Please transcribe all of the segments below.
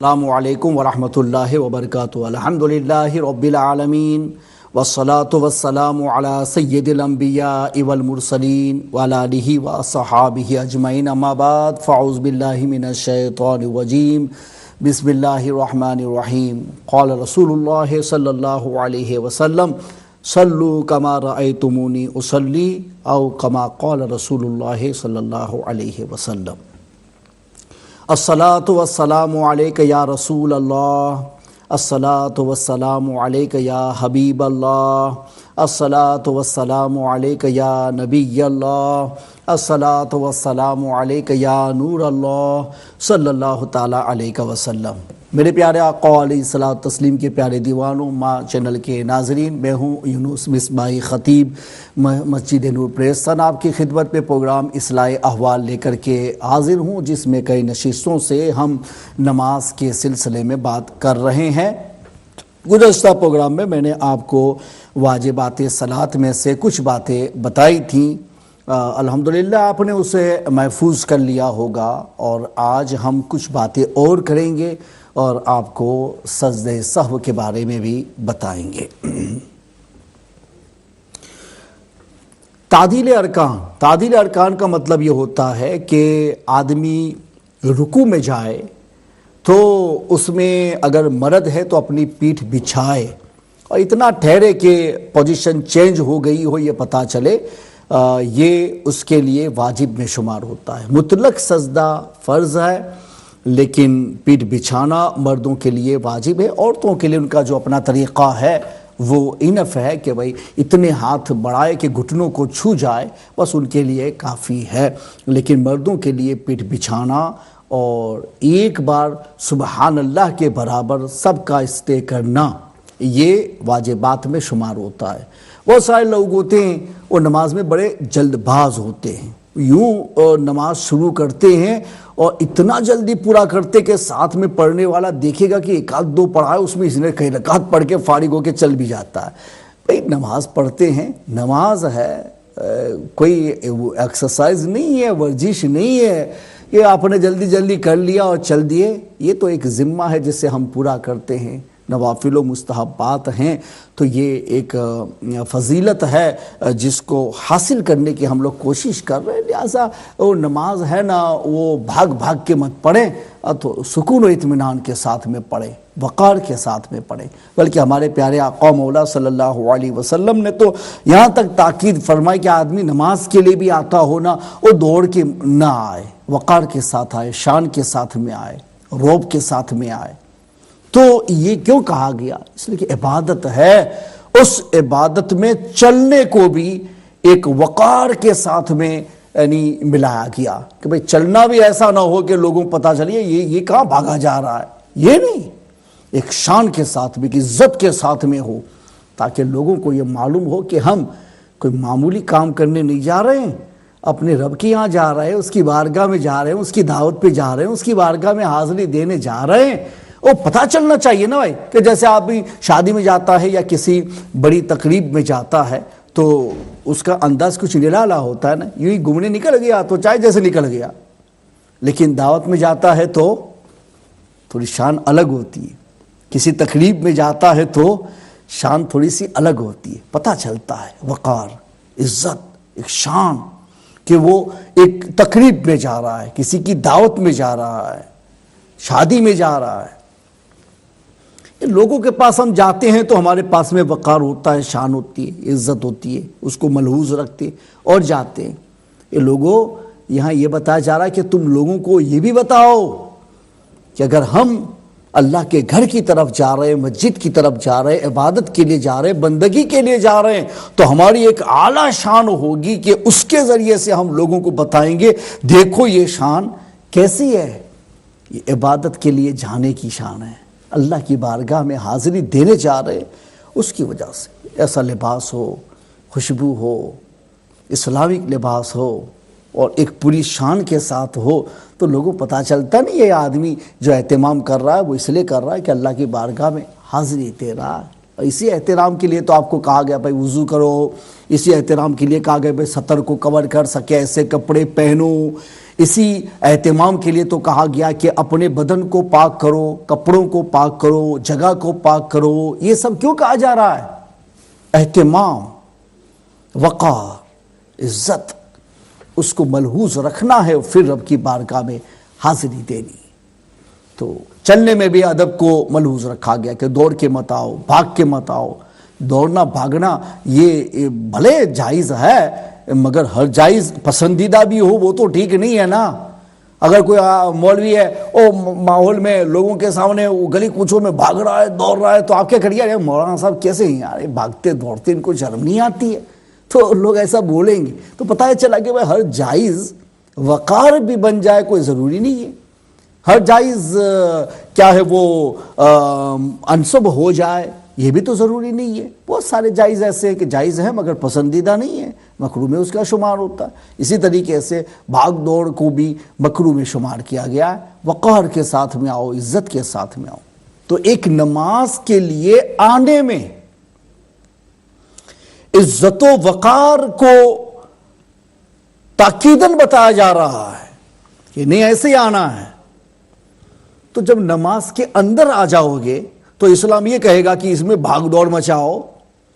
السلام علیکم ورحمۃ اللہ وبرکاتہ۔ الحمدللہ رب العالمین والصلاة والسلام علی سید الانبیاء والمرسلین وعلی آلہ واصحابہ اجمعین، اما بعد فاعوذ باللہ من الشیطان الرجیم، بسم اللہ الرحمن الرحیم۔ قال رسول اللہ صلی اللہ علیہ وسلم صلوا کما رأیتمونی اصلی، او کما قال رسول اللہ صلی اللہ علیہ وسلم۔ الصلاة والسلام علیک یا رسول اللہ، الصلاة والسلام علیک یا حبیب اللہ، الصلاة والسلام علیک یا نبی اللہ، الصلاة والسلام علیک یا نور اللہ، صلی اللہ تعالیٰ علیہ وسلم۔ میرے پیارے آقا علیہ الصلوۃ والتسلیم کے پیارے دیوانوں، ماں چینل کے ناظرین، میں ہوں یونس مصباحی خطیب، مسجد نور پریستان آپ کی خدمت میں پروگرام اصلاح احوال لے کر کے حاضر ہوں، جس میں کئی نشستوں سے ہم نماز کے سلسلے میں بات کر رہے ہیں۔ گزشتہ پروگرام میں میں نے آپ کو واجبات صلاۃ میں سے کچھ باتیں بتائی تھیں، الحمدللہ آپ نے اسے محفوظ کر لیا ہوگا، اور آج ہم کچھ باتیں اور کریں گے اور آپ کو سجدہ سہو کے بارے میں بھی بتائیں گے۔ تعدیل ارکان کا مطلب یہ ہوتا ہے کہ آدمی رکوع میں جائے تو اس میں اگر مرد ہے تو اپنی پیٹھ بچھائے اور اتنا ٹھہرے کہ پوزیشن چینج ہو گئی ہو یہ پتہ چلے، یہ اس کے لیے واجب میں شمار ہوتا ہے۔ مطلق سجدہ فرض ہے، لیکن پیٹھ بچھانا مردوں کے لیے واجب ہے۔ عورتوں کے لیے ان کا جو اپنا طریقہ ہے وہ انف ہے کہ بھائی اتنے ہاتھ بڑھائے کہ گھٹنوں کو چھو جائے، بس ان کے لیے کافی ہے۔ لیکن مردوں کے لیے پیٹھ بچھانا اور ایک بار سبحان اللہ کے برابر سب کا استے کرنا، یہ واجبات میں شمار ہوتا ہے۔ بہت سارے لوگ ہوتے ہیں وہ نماز میں بڑے جلد باز ہوتے ہیں، یوں نماز شروع کرتے ہیں اور اتنا جلدی پورا کرتے کہ ساتھ میں پڑھنے والا دیکھے گا کہ ایک آدھ دو پڑھا ہے، اس میں اس نے کئی رکعت پڑھ کے فارغ ہو کے چل بھی جاتا ہے۔ بھئی نماز پڑھتے ہیں، نماز ہے، کوئی ایکسرسائز نہیں ہے، ورزش نہیں ہے کہ آپ نے جلدی جلدی کر لیا اور چل دیے۔ یہ تو ایک ذمہ ہے جسے ہم پورا کرتے ہیں، نوافل و مستحبات ہیں، تو یہ ایک فضیلت ہے جس کو حاصل کرنے کی ہم لوگ کوشش کر رہے ہیں۔ لہٰذا وہ نماز ہے نا، وہ بھاگ بھاگ کے مت پڑھیں، تو سکون و اطمینان کے ساتھ میں پڑھیں، وقار کے ساتھ میں پڑھیں۔ بلکہ ہمارے پیارے آقا مولا صلی اللہ علیہ وسلم نے تو یہاں تک تاکید فرمائی کہ آدمی نماز کے لیے بھی آتا ہو نا، وہ دوڑ کے نہ آئے، وقار کے ساتھ آئے، شان کے ساتھ میں آئے، روب کے ساتھ میں آئے۔ تو یہ کیوں کہا گیا؟ اس لیے کہ عبادت ہے، اس عبادت میں چلنے کو بھی ایک وقار کے ساتھ میں یعنی ملایا گیا کہ بھئی چلنا بھی ایسا نہ ہو کہ لوگوں کو پتہ چلیے یہ کہاں بھاگا جا رہا ہے، یہ نہیں، ایک شان کے ساتھ بھی، عزت کے ساتھ میں ہو، تاکہ لوگوں کو یہ معلوم ہو کہ ہم کوئی معمولی کام کرنے نہیں جا رہے ہیں، اپنے رب کے یہاں جا رہے ہیں، اس کی بارگاہ میں جا رہے ہیں، اس کی دعوت پہ جا رہے ہیں، اس کی بارگاہ میں حاضری دینے جا رہے ہیں۔ وہ پتہ چلنا چاہیے نا بھائی، کہ جیسے آپ بھی شادی میں جاتا ہے یا کسی بڑی تقریب میں جاتا ہے تو اس کا انداز کچھ نرالا ہوتا ہے نا، یوں ہی گھومنے نکل گیا تو چاہے جیسے نکل گیا، لیکن دعوت میں جاتا ہے تو تھوڑی شان الگ ہوتی ہے، کسی تقریب میں جاتا ہے تو شان تھوڑی سی الگ ہوتی ہے، پتہ چلتا ہے وقار، عزت، ایک شان، کہ وہ ایک تقریب میں جا رہا ہے، کسی کی دعوت میں جا رہا ہے، شادی میں جا رہا ہے۔ لوگوں کے پاس ہم جاتے ہیں تو ہمارے پاس میں وقار ہوتا ہے، شان ہوتی ہے، عزت ہوتی ہے، اس کو ملحوظ رکھتے اور جاتے ہیں۔ یہ لوگوں یہاں یہ بتایا جا رہا ہے کہ تم لوگوں کو یہ بھی بتاؤ کہ اگر ہم اللہ کے گھر کی طرف جا رہے ہیں، مسجد کی طرف جا رہے ہیں، عبادت کے لیے جا رہے ہیں، بندگی کے لیے جا رہے ہیں، تو ہماری ایک اعلیٰ شان ہوگی کہ اس کے ذریعے سے ہم لوگوں کو بتائیں گے دیکھو یہ شان کیسی ہے، یہ عبادت کے لیے جانے کی شان ہے، اللہ کی بارگاہ میں حاضری دینے جا رہے، اس کی وجہ سے ایسا لباس ہو، خوشبو ہو، اسلامک لباس ہو اور ایک پوری شان کے ساتھ ہو، تو لوگوں کو پتہ چلتا نہیں یہ آدمی جو اہتمام کر رہا ہے وہ اس لیے کر رہا ہے کہ اللہ کی بارگاہ میں حاضری دے رہا ہے۔ اسی احترام کے لیے تو آپ کو کہا گیا بھائی وضو کرو، اسی احترام کے لیے کہا گیا بھائی سطر کو کور کر سکے ایسے کپڑے پہنو، اسی اہتمام کے لیے تو کہا گیا کہ اپنے بدن کو پاک کرو، کپڑوں کو پاک کرو، جگہ کو پاک کرو. یہ سب کیوں کہا جا رہا ہے؟ اہتمام، وقار، عزت، اس کو ملحوظ رکھنا ہے، پھر رب کی بارگاہ میں حاضری دینی. تو چلنے میں بھی ادب کو ملحوظ رکھا گیا کہ دوڑ کے مت آؤ، بھاگ کے مت آؤ. دوڑنا بھاگنا یہ بھلے جائز ہے، مگر ہر جائز پسندیدہ بھی ہو وہ تو ٹھیک نہیں ہے نا. اگر کوئی مولوی ہے او ماحول میں لوگوں کے سامنے گلی کوچوں میں بھاگ رہا ہے، دوڑ رہا ہے، تو آپ کیا کریے؟ مولانا صاحب کیسے ہیں یار، بھاگتے دوڑتے ان کو شرم نہیں آتی ہے؟ تو لوگ ایسا بولیں گے. تو پتہ چلا کہ بھائی ہر جائز وقار بھی بن جائے کوئی ضروری نہیں ہے. ہر جائز کیا ہے وہ انصب ہو جائے یہ بھی تو ضروری نہیں ہے. بہت سارے جائز ایسے ہیں کہ جائز ہیں مگر پسندیدہ نہیں ہے، مکروہ میں اس کا شمار ہوتا ہے. اسی طریقے سے بھاگ دوڑ کو بھی مکروہ میں شمار کیا گیا ہے. وقار کے ساتھ میں آؤ، عزت کے ساتھ میں آؤ. تو ایک نماز کے لیے آنے میں عزت و وقار کو تاکیداً بتایا جا رہا ہے کہ نہیں ایسے ہی آنا ہے. تو جب نماز کے اندر آ جاؤ گے تو اسلام یہ کہے گا کہ اس میں بھاگ دوڑ مچاؤ،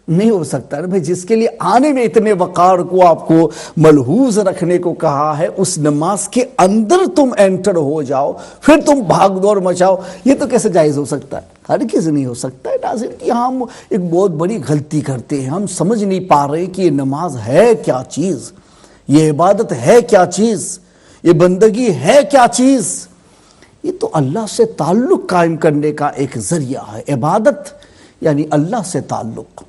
نہیں ہو سکتا ہے. جس کے لیے آنے میں اتنے وقار کو آپ کو ملحوظ رکھنے کو کہا ہے، اس نماز کے اندر تم انٹر ہو جاؤ، پھر تم بھاگ دوڑ مچاؤ، یہ تو کیسے جائز ہو سکتا ہے؟ ہرگز نہیں ہو سکتا ہے. ناظرین کہ ہم ایک بہت بڑی غلطی کرتے ہیں، ہم سمجھ نہیں پا رہے کہ یہ نماز ہے کیا چیز، یہ عبادت ہے کیا چیز، یہ بندگی ہے کیا چیز. یہ تو اللہ سے تعلق قائم کرنے کا ایک ذریعہ ہے. عبادت یعنی اللہ سے تعلق،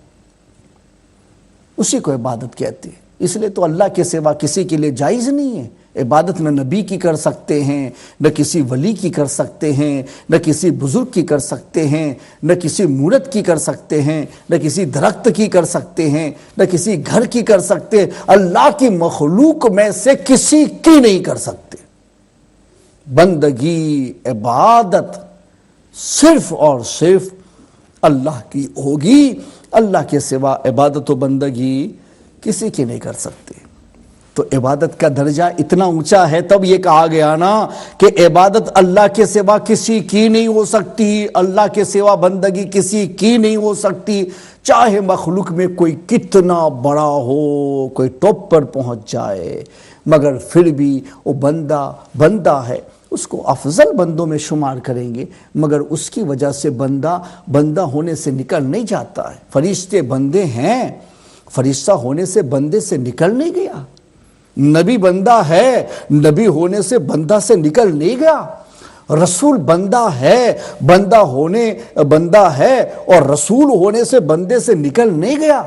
اسی کو عبادت کہتے ہیں. اس لیے تو اللہ کے سوا کسی کے لیے جائز نہیں ہے. عبادت نہ نبی کی کر سکتے ہیں، نہ کسی ولی کی کر سکتے ہیں، نہ کسی بزرگ کی کر سکتے ہیں، نہ کسی مورت کی کر سکتے ہیں، نہ کسی درخت کی کر سکتے ہیں، نہ کسی گھر کی کر سکتے ہیں. اللہ کی مخلوق میں سے کسی کی نہیں کر سکتے. بندگی، عبادت صرف اور صرف اللہ کی ہوگی. اللہ کے سوا عبادت و بندگی کسی کی نہیں کر سکتے. تو عبادت کا درجہ اتنا اونچا ہے، تب یہ کہا گیا نا کہ عبادت اللہ کے سوا کسی کی نہیں ہو سکتی، اللہ کے سوا بندگی کسی کی نہیں ہو سکتی. چاہے مخلوق میں کوئی کتنا بڑا ہو، کوئی ٹاپ پر پہنچ جائے، مگر پھر بھی وہ بندہ ہے. اس کو افضل بندوں میں شمار کریں گے، مگر اس کی وجہ سے بندہ ہونے سے نکل نہیں جاتا ہے. فرشتے بندے ہیں، فرشتہ ہونے سے بندے سے نکل نہیں گیا. نبی بندہ ہے، نبی ہونے سے بندہ سے نکل نہیں گیا. رسول بندہ ہے، بندہ ہے اور رسول ہونے سے بندے سے نکل نہیں گیا.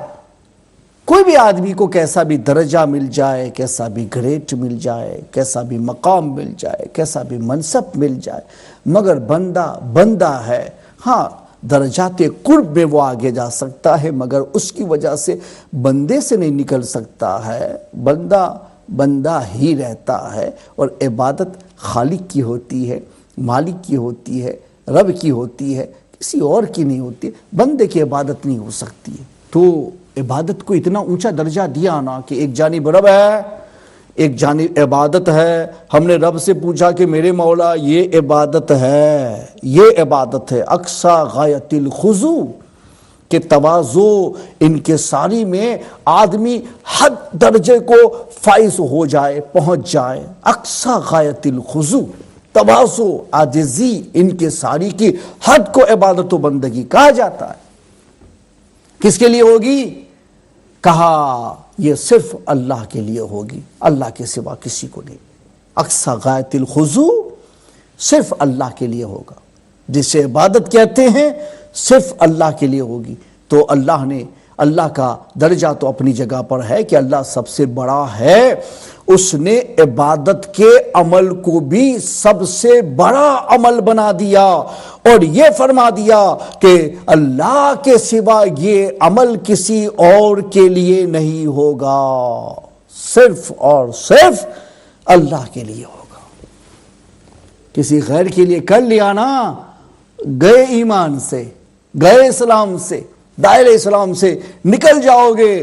کوئی بھی آدمی کو کیسا بھی درجہ مل جائے، کیسا بھی گریڈ مل جائے، کیسا بھی مقام مل جائے، کیسا بھی منصب مل جائے، مگر بندہ ہے. ہاں درجات قرب میں وہ آگے جا سکتا ہے، مگر اس کی وجہ سے بندے سے نہیں نکل سکتا ہے. بندہ ہی رہتا ہے. اور عبادت خالق کی ہوتی ہے، مالک کی ہوتی ہے، رب کی ہوتی ہے، کسی اور کی نہیں ہوتی. بندے کی عبادت نہیں ہو سکتی. تو عبادت کو اتنا اونچا درجہ دیا نا کہ ایک جانب رب ہے، ایک جانب عبادت ہے. ہم نے رب سے پوچھا کہ میرے مولا یہ عبادت ہے، یہ عبادت ہے. اقصی غایت الخضوع کہ تواضع انکساری میں آدمی حد درجے کو فائز ہو جائے، پہنچ جائے. اقصی غایت الخضوع، تواضع، عاجزی، انکساری کی حد کو عبادت و بندگی کہا جاتا ہے. کس کے لیے ہوگی؟ کہا یہ صرف اللہ کے لیے ہوگی، اللہ کے سوا کسی کو نہیں. اقصی غایت الخضوع صرف اللہ کے لیے ہوگا. جسے عبادت کہتے ہیں صرف اللہ کے لیے ہوگی. تو اللہ کا درجہ تو اپنی جگہ پر ہے کہ اللہ سب سے بڑا ہے. اس نے عبادت کے عمل کو بھی سب سے بڑا عمل بنا دیا اور یہ فرما دیا کہ اللہ کے سوا یہ عمل کسی اور کے لیے نہیں ہوگا، صرف اور صرف اللہ کے لیے ہوگا. کسی غیر کے لیے کر لیا نا، گئے ایمان سے، گئے اسلام سے، دائرہ اسلام سے نکل جاؤ گے.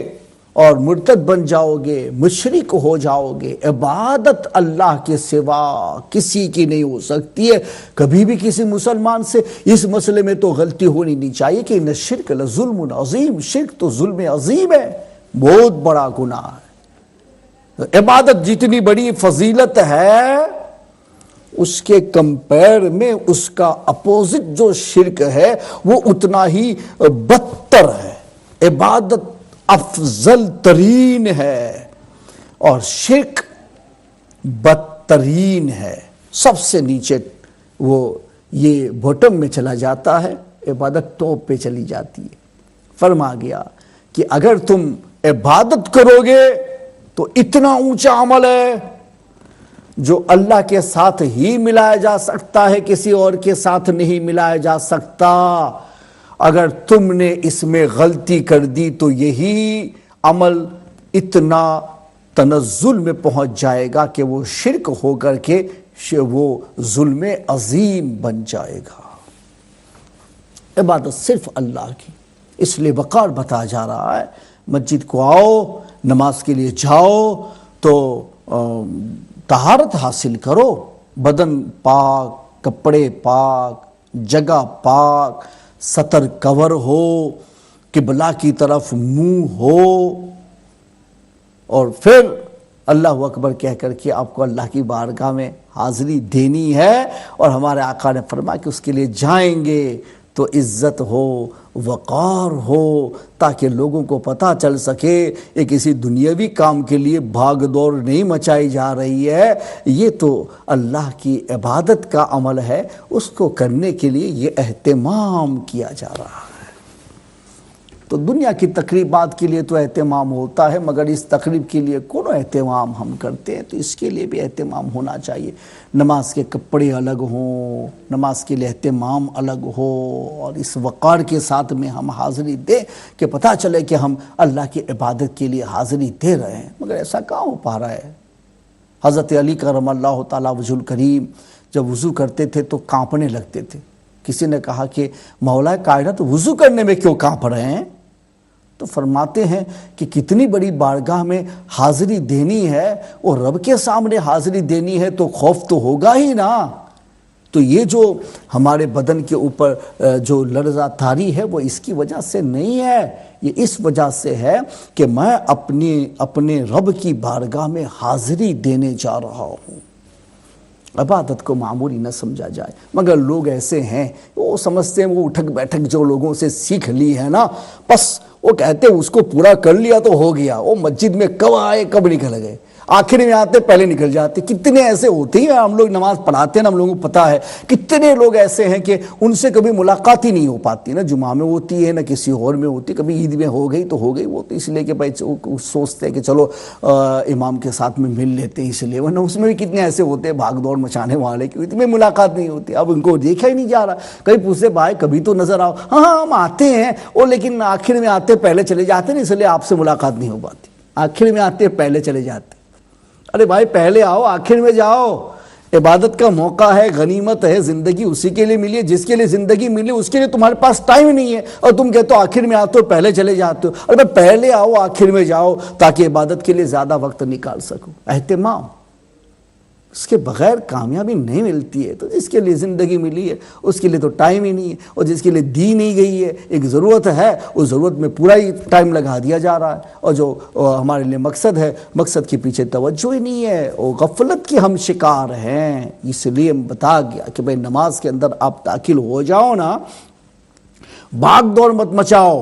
اور مرتد بن جاؤ گے، مشرک ہو جاؤ گے، عبادت اللہ کے سوا کسی کی نہیں ہو سکتی ہے۔ کبھی بھی کسی مسلمان سے اس مسئلے میں تو غلطی ہونی نہیں چاہیے کہ ان الشرک لظلم عظیم، شرک تو ظلم عظیم ہے، بہت بڑا گناہ ہے۔ عبادت جتنی بڑی فضیلت ہے اس کے کمپیر میں اس کا اپوزٹ جو شرک ہے وہ اتنا ہی بدتر ہے۔ عبادت افضل ترین ہے اور شرک بدترین ہے، سب سے نیچے وہ یہ بوٹم میں چلا جاتا ہے، عبادت ٹاپ پہ چلی جاتی ہے۔ فرما گیا کہ اگر تم عبادت کرو گے تو اتنا اونچا عمل ہے جو اللہ کے ساتھ ہی ملایا جا سکتا ہے، کسی اور کے ساتھ نہیں ملایا جا سکتا۔ اگر تم نے اس میں غلطی کر دی تو یہی عمل اتنا تنزل میں پہنچ جائے گا کہ وہ شرک ہو کر کے وہ ظلم عظیم بن جائے گا۔ عبادت صرف اللہ کی، اس لیے وقار بتایا جا رہا ہے مسجد کو آؤ، نماز کے لیے جاؤ تو طہارت حاصل کرو، بدن پاک، کپڑے پاک، جگہ پاک، سطر کور ہو، قبلہ کی طرف منہ ہو، اور پھر اللہ اکبر کہہ کر کے آپ کو اللہ کی بارگاہ میں حاضری دینی ہے۔ اور ہمارے آقا نے فرمایا کہ اس کے لیے جائیں گے تو عزت ہو، وقار ہو، تاکہ لوگوں کو پتہ چل سکے یہ کسی دنیاوی کام کے لیے بھاگ دوڑ نہیں مچائی جا رہی ہے، یہ تو اللہ کی عبادت کا عمل ہے، اس کو کرنے کے لیے یہ اہتمام کیا جا رہا ہے۔ تو دنیا کی تقریبات کے لیے تو اہتمام ہوتا ہے، مگر اس تقریب کے لیے کون اہتمام ہم کرتے ہیں؟ تو اس کے لیے بھی اہتمام ہونا چاہیے۔ نماز کے کپڑے الگ ہوں، نماز کے لیے اہتمام الگ ہو، اور اس وقار کے ساتھ میں ہم حاضری دیں کہ پتہ چلے کہ ہم اللہ کی عبادت کے لیے حاضری دے رہے ہیں، مگر ایسا کہاں ہو پا رہا ہے؟ حضرت علی کرم اللہ تعالیٰ وجہ الکریم جب وضو کرتے تھے تو کانپنے لگتے تھے۔ کسی نے کہا کہ مولا کائنات وضو کرنے میں کیوں کانپ رہے ہیں؟ تو فرماتے ہیں کہ کتنی بڑی بارگاہ میں حاضری دینی ہے اور رب کے سامنے حاضری دینی ہے تو خوف تو ہوگا ہی نا۔ تو یہ جو ہمارے بدن کے اوپر جو لرزہ طاری ہے وہ اس کی وجہ سے نہیں ہے، یہ اس وجہ سے ہے کہ میں اپنے رب کی بارگاہ میں حاضری دینے جا رہا ہوں۔ عبادت کو معمولی نہ سمجھا جائے، مگر لوگ ایسے ہیں وہ سمجھتے ہیں وہ اٹھک بیٹھک جو لوگوں سے سیکھ لی ہے نا، بس وہ کہتے ہیں اس کو پورا کر لیا تو ہو گیا، وہ مسجد میں کب آئے کب نکل گئے، آخر میں آتے پہلے نکل جاتے۔ کتنے ایسے ہوتے ہیں، ہم لوگ نماز پڑھاتے ہیں نا، ہم لوگوں کو پتہ ہے کتنے لوگ ایسے ہیں کہ ان سے کبھی ملاقات ہی نہیں ہو پاتی، نہ جمعہ میں ہوتی ہے نہ کسی اور میں ہوتی، کبھی عید میں ہو گئی تو ہو گئی، وہ تو اس لیے کہ بھائی سوچتے ہیں کہ چلو امام کے ساتھ میں مل لیتے ہیں، اس لیے، ورنہ اس میں بھی کتنے ایسے ہوتے ہیں بھاگ دوڑ مچانے والے کہ اتنی ملاقات نہیں ہوتی، اب ان کو دیکھا ہی نہیں جا رہا۔ کہیں پوچھتے بھائی کبھی تو نظر آؤ، ہاں ہم آتے ہیں اور لیکن آخر میں آتے پہلے چلے جاتے ہیں، اس لیے آپ سے ملاقات نہیں ہو پاتی، آخر میں آتے پہلے چلے جاتے۔ ارے بھائی پہلے آؤ آخر میں جاؤ، عبادت کا موقع ہے، غنیمت ہے، زندگی اسی کے لیے ملی ہے، جس کے لیے زندگی ملی اس کے لیے تمہارے پاس ٹائم نہیں ہے، اور تم کہتے ہو آخر میں آتے ہو پہلے چلے جاتے ہو۔ ارے بھائی پہلے آؤ آخر میں جاؤ تاکہ عبادت کے لیے زیادہ وقت نکال سکو۔ اہتمام، اس کے بغیر کامیابی نہیں ملتی ہے۔ تو جس کے لیے زندگی ملی ہے اس کے لیے تو ٹائم ہی نہیں ہے، اور جس کے لیے دی نہیں گئی ہے ایک ضرورت ہے، اس ضرورت میں پورا ہی ٹائم لگا دیا جا رہا ہے، اور جو ہمارے لیے مقصد ہے مقصد کے پیچھے توجہ ہی نہیں ہے، اور غفلت کے ہم شکار ہیں۔ اس لیے بتا گیا کہ بھائی نماز کے اندر آپ داخل ہو جاؤ نا، بھاگ دوڑ مت مچاؤ۔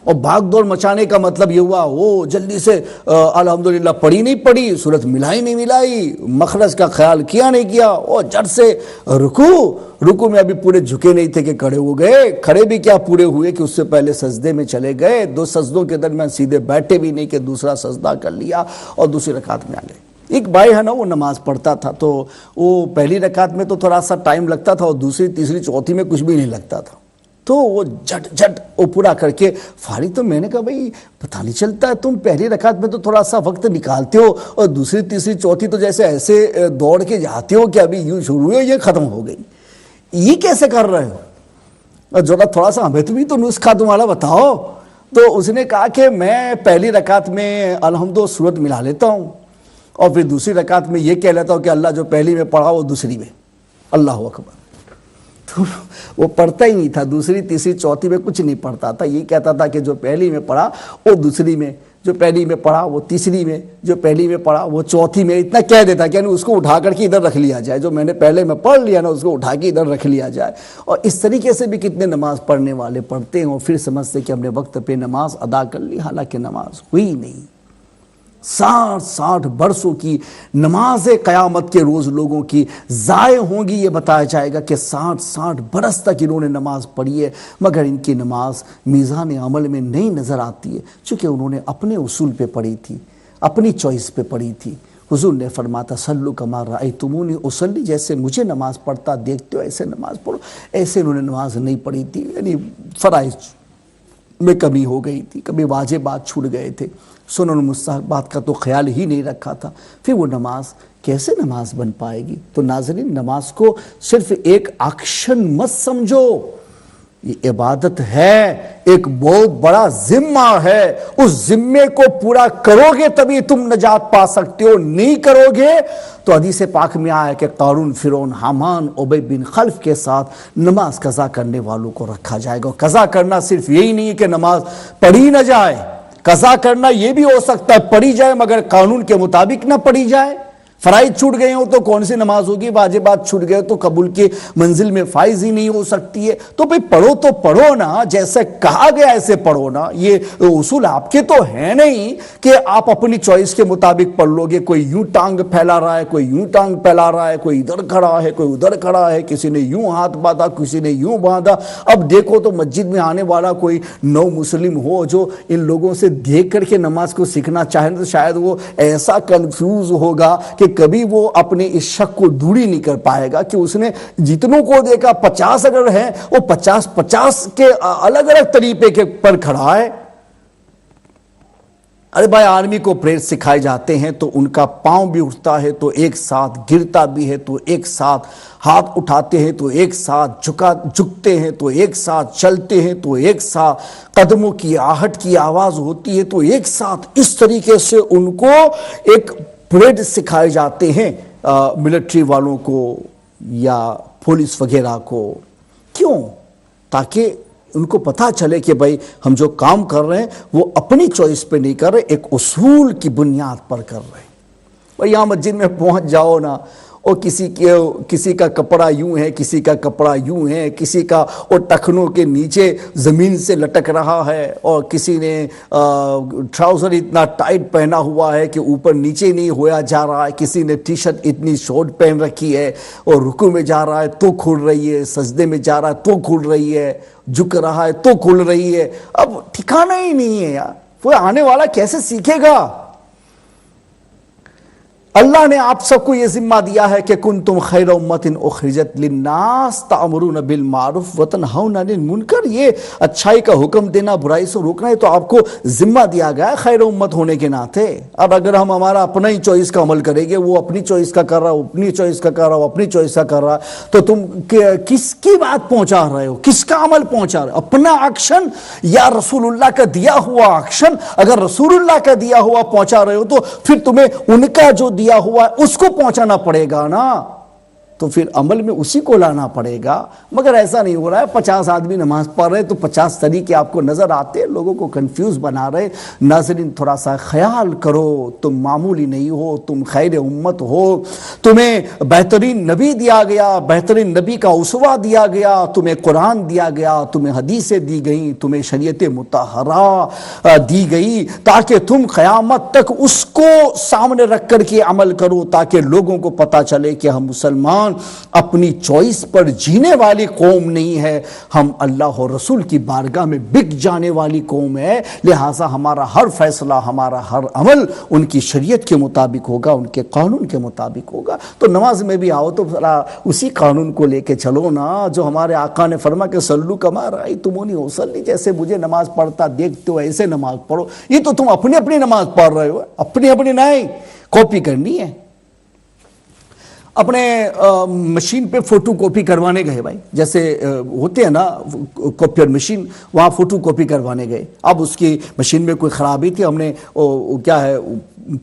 اور بھاگ دوڑ مچانے کا مطلب یہ ہوا وہ جلدی سے الحمدللہ پڑھی نہیں پڑھی، صورت ملائی نہیں ملائی، مخرج کا خیال کیا نہیں کیا، اور جٹ سے رکوع میں ابھی پورے جھکے نہیں تھے کہ کھڑے ہو گئے، کھڑے بھی کیا پورے ہوئے کہ اس سے پہلے سجدے میں چلے گئے، 2 سجدوں کے درمیان سیدھے بیٹھے بھی نہیں کہ دوسرا سجدہ کر لیا اور دوسری رکعت میں آ گئے۔ ایک بھائی ہے نا وہ نماز پڑھتا تھا تو وہ پہلی رکعت میں تو تھوڑا سا ٹائم لگتا تھا اور دوسری تیسری چوتھی میں کچھ بھی نہیں لگتا تھا، تو وہ جھٹ وہ پورا کر کے فارغ۔ تو میں نے کہا بھائی پتہ نہیں چلتا ہے، تم پہلی رکعت میں تو تھوڑا سا وقت نکالتے ہو اور دوسری تیسری چوتھی تو جیسے ایسے دوڑ کے جاتے ہو کہ ابھی یوں شروع ہوئی یہ ختم ہو گئی، یہ کیسے کر رہے ہو؟ اور تھوڑا سا ہمیں تو بھی تو نسخہ تمہارا بتاؤ۔ تو اس نے کہا کہ میں پہلی رکعت میں الحمد و سورت ملا لیتا ہوں اور پھر دوسری رکعت میں یہ کہہ لیتا ہوں کہ اللہ جو پہلی میں پڑھا وہ دوسری میں اللہ اکبر. تو وہ پڑھتا ہی نہیں تھا، دوسری تیسری چوتھی میں کچھ نہیں پڑھتا تھا. یہ کہتا تھا کہ جو پہلی میں پڑھا وہ دوسری میں، جو پہلی میں پڑھا وہ تیسری میں، جو پہلی میں پڑھا وہ چوتھی میں. اتنا کہہ دیتا کہ یعنی اس کو اٹھا کر کے ادھر رکھ لیا جائے، جو میں نے پہلے میں پڑھ لیا نا اس کو اٹھا کے ادھر رکھ لیا جائے. اور اس طریقے سے بھی کتنے نماز پڑھنے والے پڑھتے ہیں اور پھر سمجھتے کہ ہم نے وقت پہ نماز ادا کر لی، حالانکہ نماز ہوئی نہیں. 60 برسوں کی نماز قیامت کے روز لوگوں کی ضائع ہوں گی. یہ بتایا جائے گا کہ 60 برس تک انہوں نے نماز پڑھی ہے مگر ان کی نماز میزان عمل میں نہیں نظر آتی ہے، چونکہ انہوں نے اپنے اصول پہ پڑھی تھی، اپنی چوائس پہ پڑھی تھی. حضور نے فرماتا صلو کما رأیتمونی اصلی، جیسے مجھے نماز پڑھتا دیکھتے ہو ایسے نماز پڑھو. ایسے انہوں نے نماز نہیں پڑھی تھی، یعنی فرائض میں کمی ہو گئی تھی، کبھی واجبات چھوٹ گئے تھے، سنن مستحبات کا تو خیال ہی نہیں رکھا تھا. پھر وہ نماز کیسے نماز بن پائے گی؟ تو ناظرین، نماز کو صرف ایک ایکشن مت سمجھو، یہ عبادت ہے، ایک بہت بڑا ذمہ ہے. اس ذمے کو پورا کرو گے تبھی تم نجات پا سکتے ہو، نہیں کرو گے تو حدیث پاک میں آیا کہ قارون، فرعون، حامان، ابی بن خلف کے ساتھ نماز قضا کرنے والوں کو رکھا جائے گا. قضا کرنا صرف یہی نہیں ہے کہ نماز پڑھی نہ جائے، قضا کرنا یہ بھی ہو سکتا ہے پڑھی جائے مگر قانون کے مطابق نہ پڑھی جائے. فرائض چھوٹ گئے ہوں تو کون سی نماز ہوگی؟ واجبات چھوٹ گئے تو قبول کی منزل میں فائز ہی نہیں ہو سکتی ہے. تو بھئی پڑھو تو پڑھو نا، جیسے کہا گیا ایسے پڑھو نا. یہ اصول آپ کے تو ہے نہیں کہ آپ اپنی چوائس کے مطابق پڑھ لو گے. کوئی یوں ٹانگ پھیلا رہا ہے، کوئی یوں ٹانگ پھیلا رہا ہے، کوئی ادھر کھڑا ہے، کوئی ادھر کھڑا ہے، کسی نے یوں ہاتھ باندھا، کسی نے یوں باندھا. اب دیکھو تو مسجد میں آنے والا کوئی نو مسلم ہو جو ان لوگوں سے دیکھ کر کے نماز کو سیکھنا چاہے تو شاید وہ ایسا کنفیوز ہوگا کہ کبھی وہ اپنے اس شک کو دوری نہیں کر پائے گا کہ اس نے جتنوں کو دیکھا 50 اگر ہیں وہ 50 کے الگ الگ طریقے کے پر کھڑا ہے. ارے بھائی، آرمی کو پریئر سکھائے جاتے ہیں تو ان کا پاؤں بھی اٹھتا ہے تو ایک ساتھ، گرتا بھی ہے تو ایک ساتھ، ہاتھ اٹھاتے ہیں تو ایک ساتھ، جھکتے ہیں تو ایک ساتھ، چلتے ہیں تو ایک ساتھ، قدموں کی آہٹ کی آواز ہوتی ہے تو ایک ساتھ. اس طریقے سے ان کو ایک پریڈ سکھائے جاتے ہیں ملٹری والوں کو یا پولیس وغیرہ کو. کیوں؟ تاکہ ان کو پتہ چلے کہ بھائی ہم جو کام کر رہے ہیں وہ اپنی چوائس پہ نہیں کر رہے، ایک اصول کی بنیاد پر کر رہے ہیں. اور یہاں مسجد میں پہنچ جاؤ نا، اور کسی کا کپڑا یوں ہے، کسی کا کپڑا یوں ہے، کسی کا اور ٹخنوں کے نیچے زمین سے لٹک رہا ہے، اور کسی نے ٹراؤزر اتنا ٹائٹ پہنا ہوا ہے کہ اوپر نیچے نہیں ہویا جا رہا ہے، کسی نے ٹی شرٹ اتنی شارٹ پہن رکھی ہے اور رکوع میں جا رہا ہے تو کھل رہی ہے، سجدے میں جا رہا ہے تو کھل رہی ہے، جھک رہا ہے تو کھل رہی ہے. اب ٹھکانہ ہی نہیں ہے یار. وہ آنے والا کیسے سیکھے گا؟ اللہ نے آپ سب کو یہ ذمہ دیا ہے کہ کنتم خیر امت اخرجت للناس تأمرون بالمعروف وتنہون عن المنکر. یہ اچھائی کا حکم دینا، برائی سے روکنا، ہے تو آپ کو ذمہ دیا گیا ہے خیر امت ہونے کے ناطے. اب اگر ہم ہمارا اپنا ہی چوائس کا عمل کریں گے، وہ اپنی چوائس کا کر رہا، اپنی چوائس کا کر رہا، اپنی چوائس کا کر رہا، تو تم کس کی بات پہنچا رہے ہو؟ کس کا عمل پہنچا رہے ہو؟ اپنا ایکشن یا رسول اللہ کا دیا ہوا ایکشن؟ اگر رسول اللہ کا دیا ہوا پہنچا رہے ہو تو پھر تمہیں ان کا جو دیا ہوا ہے اس کو پہنچانا پڑے گا نا. تو پھر عمل میں اسی کو لانا پڑے گا. مگر ایسا نہیں ہو رہا ہے. 50 آدمی نماز پڑھ رہے تو 50 طریقے آپ کو نظر آتے ہیں، لوگوں کو کنفیوز بنا رہے. ناظرین، تھوڑا سا خیال کرو، تم معمولی نہیں ہو، تم خیر امت ہو. تمہیں بہترین نبی دیا گیا، بہترین نبی کا اسوہ دیا گیا، تمہیں قرآن دیا گیا، تمہیں حدیثیں دی گئیں، تمہیں شریعت مطہرہ دی گئی تاکہ تم قیامت تک اس کو سامنے رکھ کر کے عمل کرو، تاکہ لوگوں کو پتہ چلے کہ ہم مسلمان اپنی چوائس پر جینے والی قوم نہیں ہے، ہم اللہ اور رسول کی بارگاہ میں بک جانے والی قوم ہے. لہٰذا ہمارا ہر فیصلہ، ہمارا ہر عمل ان کی شریعت کے مطابق ہوگا، ان کے قانون کے مطابق ہوگا. تو نماز میں بھی آؤ تو اسی قانون کو لے کے چلو نا جو ہمارے آقا نے فرمایا کہ صلو کما رأیتمونی اصلی، جیسے مجھے نماز پڑھتا دیکھتے ہو ایسے نماز پڑھو. یہ تو تم اپنی نماز پڑھ رہے ہو، اپنی نہیں کاپی کرنی ہے. اپنے مشین پہ فوٹو کاپی کروانے گئے بھائی، جیسے ہوتے ہیں نا کاپیئر مشین، وہاں فوٹو کاپی کروانے گئے. اب اس کی مشین میں کوئی خرابی تھی، ہم نے کیا ہے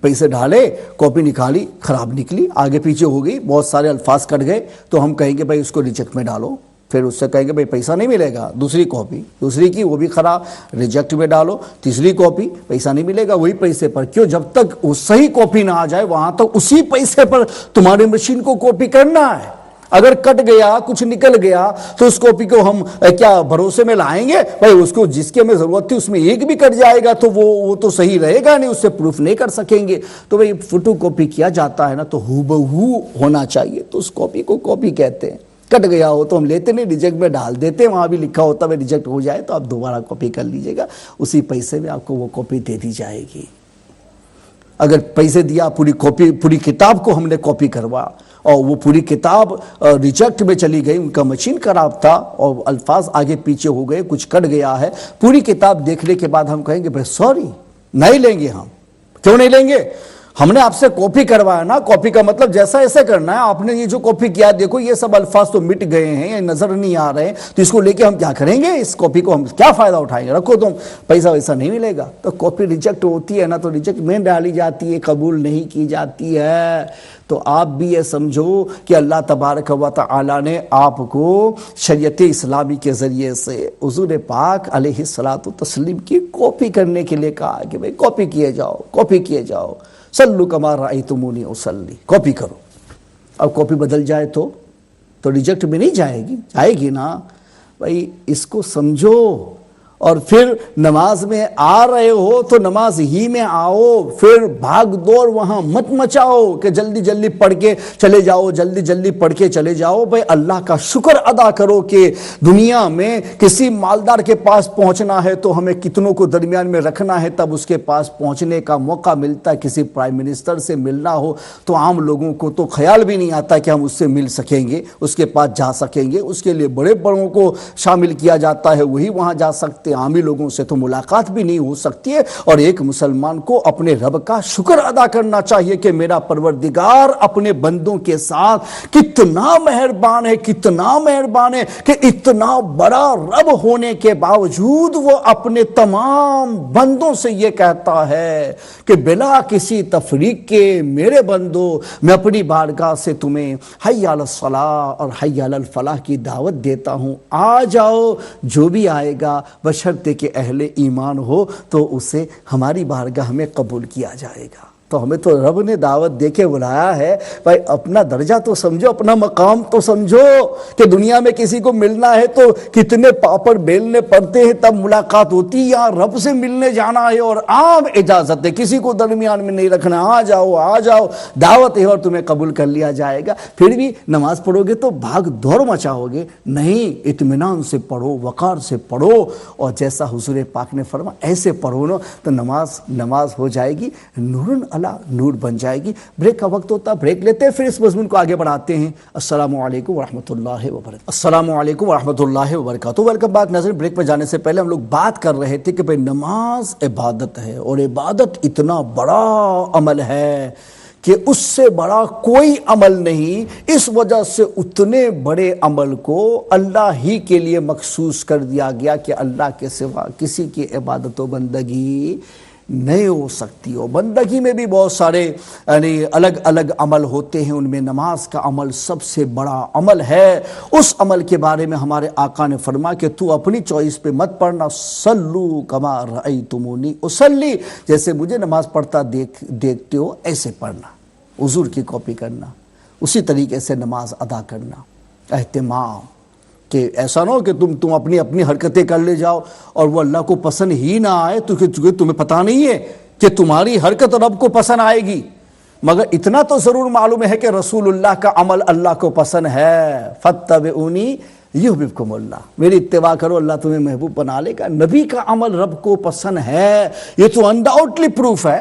پیسے ڈالے، کاپی نکالی، خراب نکلی، آگے پیچھے ہو گئی، بہت سارے الفاظ کٹ گئے، تو ہم کہیں گے بھائی اس کو ریجیکٹ میں ڈالو. پھر اس سے کہیں گے بھائی پیسہ نہیں ملے گا، دوسری کاپی، دوسری کی وہ بھی خراب، ریجیکٹ میں ڈالو، تیسری کاپی، پیسہ نہیں ملے گا وہی پیسے پر. کیوں؟ جب تک وہ صحیح کاپی نہ آ جائے وہاں تک اسی پیسے پر تمہاری مشین کو کاپی کرنا ہے. اگر کٹ گیا، کچھ نکل گیا، تو اس کاپی کو ہم کیا بھروسے میں لائیں گے؟ بھائی اس کو جس کی ہمیں ضرورت تھی اس میں ایک بھی کٹ جائے گا تو وہ تو صحیح رہے گا نہیں، اس سے پروف نہیں کر سکیں گے. تو بھائی فوٹو کاپی کیا جاتا ہے نا تو ہو بہو ہونا چاہیے، تو اس کاپی کو کاپی کہتے ہیں. کٹ گیا ہو تو ہم لیتے نہیں، ریجیکٹ میں ڈال دیتے، وہاں بھی لکھا ہوتا ہے ریجیکٹ ہو جائے تو آپ دوبارہ کاپی کر لیجئے گا، اسی پیسے میں آپ کو وہ کاپی دے دی جائے گی. اگر پیسے دیا، پوری کتاب کو ہم نے کاپی کروا اور وہ پوری کتاب ریجیکٹ میں چلی گئی، ان کا مشین خراب تھا اور الفاظ آگے پیچھے ہو گئے، کچھ کٹ گیا ہے، پوری کتاب دیکھنے کے بعد ہم کہیں گے بھائی سوری، نہیں لیں گے. ہم کیوں نہیں لیں گے؟ ہم نے آپ سے کاپی کروایا نا. کاپی کا مطلب جیسا ایسے کرنا ہے. آپ نے یہ جو کاپی کیا، دیکھو یہ سب الفاظ تو مٹ گئے ہیں، یہ نظر نہیں آ رہے ہیں، تو اس کو لے کے ہم کیا کریں گے؟ اس کاپی کو ہم کیا فائدہ اٹھائیں گے؟ رکھو تم، پیسہ ویسا نہیں ملے گا. تو کاپی ریجیکٹ ہوتی ہے نا تو ریجیکٹ میں ڈالی جاتی ہے، قبول نہیں کی جاتی ہے. تو آپ بھی یہ سمجھو کہ اللہ تبارک و تعالی نے آپ کو شریعت اسلامی کے ذریعے سے حضور پاک علیہ الصلوۃ والتسلیم کی کاپی کرنے کے لیے کہا کہ بھئی کاپی کیے جاؤ، کاپی کیے جاؤ. صلو کما رأیتمونی اصلی، کاپی کرو. اب کاپی بدل جائے تو ریجیکٹ میں نہیں جائے گی، جائے گی نا. بھائی اس کو سمجھو. اور پھر نماز میں آ رہے ہو تو نماز ہی میں آؤ، پھر بھاگ دوڑ وہاں مت مچاؤ کہ جلدی جلدی پڑھ کے چلے جاؤ، جلدی جلدی پڑھ کے چلے جاؤ. بھائی اللہ کا شکر ادا کرو کہ دنیا میں کسی مالدار کے پاس پہنچنا ہے تو ہمیں کتنوں کو درمیان میں رکھنا ہے، تب اس کے پاس پہنچنے کا موقع ملتا ہے. کسی پرائم منسٹر سے ملنا ہو تو عام لوگوں کو تو خیال بھی نہیں آتا کہ ہم اس سے مل سکیں گے، اس کے پاس جا سکیں گے. اس کے لیے بڑے بڑوں کو شامل کیا جاتا ہے، وہی وہاں جا سکتے. عامی لوگوں سے تو ملاقات بھی نہیں ہو سکتی ہے. اور ایک مسلمان کو اپنے رب کا شکر ادا کرنا چاہیے کہ میرا پروردگار اپنے بندوں کے ساتھ کتنا مہربان ہے، کتنا مہربان ہے کہ اتنا بڑا رب ہونے کے باوجود وہ اپنے تمام بندوں سے یہ کہتا ہے کہ بلا کسی تفریق کے میرے بندو، میں اپنی بارگاہ سے تمہیں حی علی الصلاۃ اور حی علی الفلاح کی دعوت دیتا ہوں. آ جاؤ، جو بھی آئے گا بشرطے کہ اہل ایمان ہو تو اسے ہماری بارگاہ میں قبول کیا جائے گا. تو ہمیں تو رب نے دعوت دے کے بلایا ہے. بھائی اپنا درجہ تو سمجھو، اپنا مقام تو سمجھو کہ دنیا میں کسی کو ملنا ہے تو کتنے پاپڑ بیلنے پڑتے ہیں تب ملاقات ہوتی ہے. یہاں رب سے ملنے جانا ہے اور عام اجازت ہے، کسی کو درمیان میں نہیں رکھنا. آ جاؤ، آ جاؤ، دعوت ہے اور تمہیں قبول کر لیا جائے گا. پھر بھی نماز پڑھو گے تو بھاگ دور مچاؤ گے نہیں، اطمینان سے پڑھو، وقار سے پڑھو. اور جیسا حضور پاک نے فرمایا ایسے پڑھو نا تو نماز ہو جائے گی، نورن نور بن جائے گی. بریک کا وقت ہوتا، بریک لیتے ہیں، پھر اس مضمون کو آگے بڑھاتے ہیں. السلام علیکم ورحمۃ اللہ وبرکاتہ. السلام علیکم ورحمۃ اللہ وبرکاتہ. ویلکم بیک ناظرین. بریک پہ جانے سے پہلے ہم لوگ بات کر رہے تھے کہ بھئی نماز عبادت ہے اور عبادت اتنا بڑا عمل ہے کہ اس سے بڑا کوئی عمل نہیں. اس وجہ سے اتنے بڑے عمل کو اللہ ہی کے لیے مخصوص کر دیا گیا کہ اللہ کے سوا کسی کی عبادت و بندگی نہیں ہو سکتی. ہو بندگی میں بھی بہت سارے یعنی الگ الگ عمل ہوتے ہیں، ان میں نماز کا عمل سب سے بڑا عمل ہے. اس عمل کے بارے میں ہمارے آقا نے فرمایا کہ تو اپنی چوائس پہ مت پڑھنا، صلو کما رأیتمونی اصلی، جیسے مجھے نماز پڑھتا دیکھتے ہو ایسے پڑھنا، حضور کی کاپی کرنا، اسی طریقے سے نماز ادا کرنا. اہتمام کہ ایسا نہ ہو کہ تم اپنی حرکتیں کر لے جاؤ اور وہ اللہ کو پسند ہی نہ آئے، تو تمہیں پتہ نہیں ہے کہ تمہاری حرکت رب کو پسند آئے گی. مگر اتنا تو ضرور معلوم ہے کہ رسول اللہ کا عمل اللہ کو پسند ہے. فاتبعونی یحببکم اللہ، میری اتباع کرو اللہ تمہیں محبوب بنا لے گا. نبی کا عمل رب کو پسند ہے، یہ تو انڈاؤٹلی پروف ہے.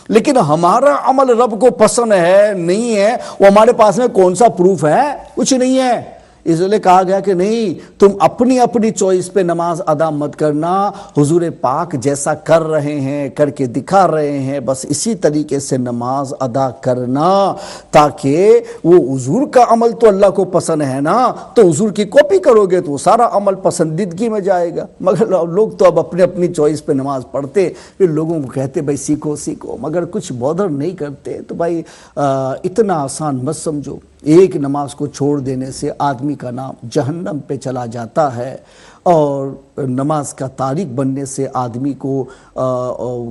لیکن ہمارا عمل رب کو پسند ہے نہیں ہے، وہ ہمارے پاس میں کون سا پروف ہے؟ کچھ نہیں ہے. اس لیے کہا گیا کہ نہیں تم اپنی اپنی چوائس پہ نماز ادا مت کرنا، حضور پاک جیسا کر رہے ہیں، کر کے دکھا رہے ہیں، بس اسی طریقے سے نماز ادا کرنا، تاکہ وہ حضور کا عمل تو اللہ کو پسند ہے نا، تو حضور کی کاپی کرو گے تو سارا عمل پسندیدگی میں جائے گا۔ مگر لوگ تو اب اپنی اپنی چوائس پہ نماز پڑھتے، پھر لوگوں کو کہتے بھائی سیکھو سیکھو، مگر کچھ بودر نہیں کرتے۔ تو بھائی اتنا آسان مت سمجھو، ایک نماز کو چھوڑ دینے سے آدمی کا نام جہنم پہ چلا جاتا ہے، اور نماز کا تارک بننے سے آدمی کو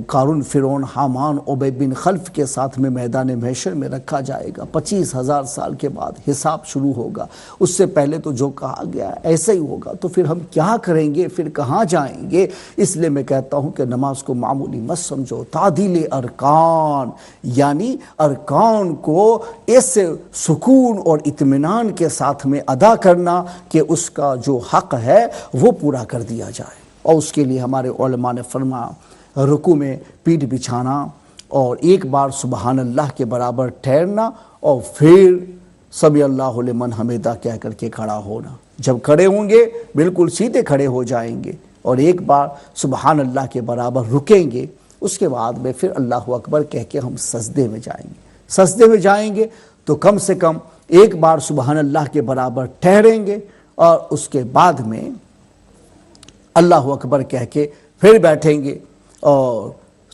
قارون، فرعون، حامان، ابی بن خلف کے ساتھ میں میدان محشر میں رکھا جائے گا۔ 25,000 سال کے بعد حساب شروع ہوگا، اس سے پہلے تو جو کہا گیا ایسا ہی ہوگا، تو پھر ہم کیا کریں گے، پھر کہاں جائیں گے؟ اس لیے میں کہتا ہوں کہ نماز کو معمولی مت سمجھو، تعدیل ارکان، یعنی ارکان کو ایسے سکون اور اطمینان کے ساتھ میں ادا کرنا کہ اس کا جو حق ہے وہ پورا کر دیا جائے۔ اور اس کے لیے ہمارے علماء نے فرمایا رکوع میں پیٹھ بچھانا، اور ایک بار سبحان اللہ کے برابر ٹھہرنا، اور پھر سمی اللہ لمن حمیدہ کہہ کر کے کھڑا ہونا۔ جب کھڑے ہوں گے بالکل سیدھے کھڑے ہو جائیں گے، اور ایک بار سبحان اللہ کے برابر رکیں گے، اس کے بعد میں پھر اللہ اکبر کہہ کے ہم سجدے میں جائیں گے۔ سجدے میں جائیں گے تو کم سے کم ایک بار سبحان اللہ کے برابر ٹھہریں گے، اور اس کے بعد میں اللہ اکبر کہہ کے پھر بیٹھیں گے، اور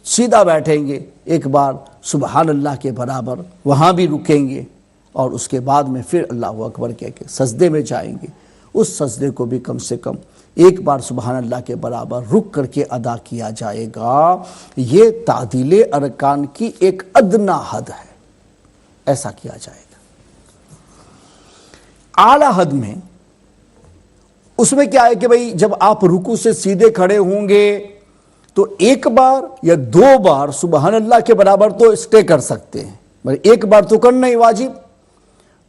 سیدھا بیٹھیں گے، ایک بار سبحان اللہ کے برابر وہاں بھی رکیں گے، اور اس کے بعد میں پھر اللہ اکبر کہہ کے سجدے میں جائیں گے۔ اس سجدے کو بھی کم سے کم ایک بار سبحان اللہ کے برابر رک کر کے ادا کیا جائے گا۔ یہ تعدیل ارکان کی ایک ادنا حد ہے، ایسا کیا جائے گا۔ اعلیٰ حد میں اس میں کیا ہے کہ بھئی جب آپ رکوع سے سیدھے کھڑے ہوں گے تو ایک بار یا دو بار سبحان اللہ کے برابر تو اسٹے کر سکتے ہیں، ایک بار تو کرنا ہی واجب،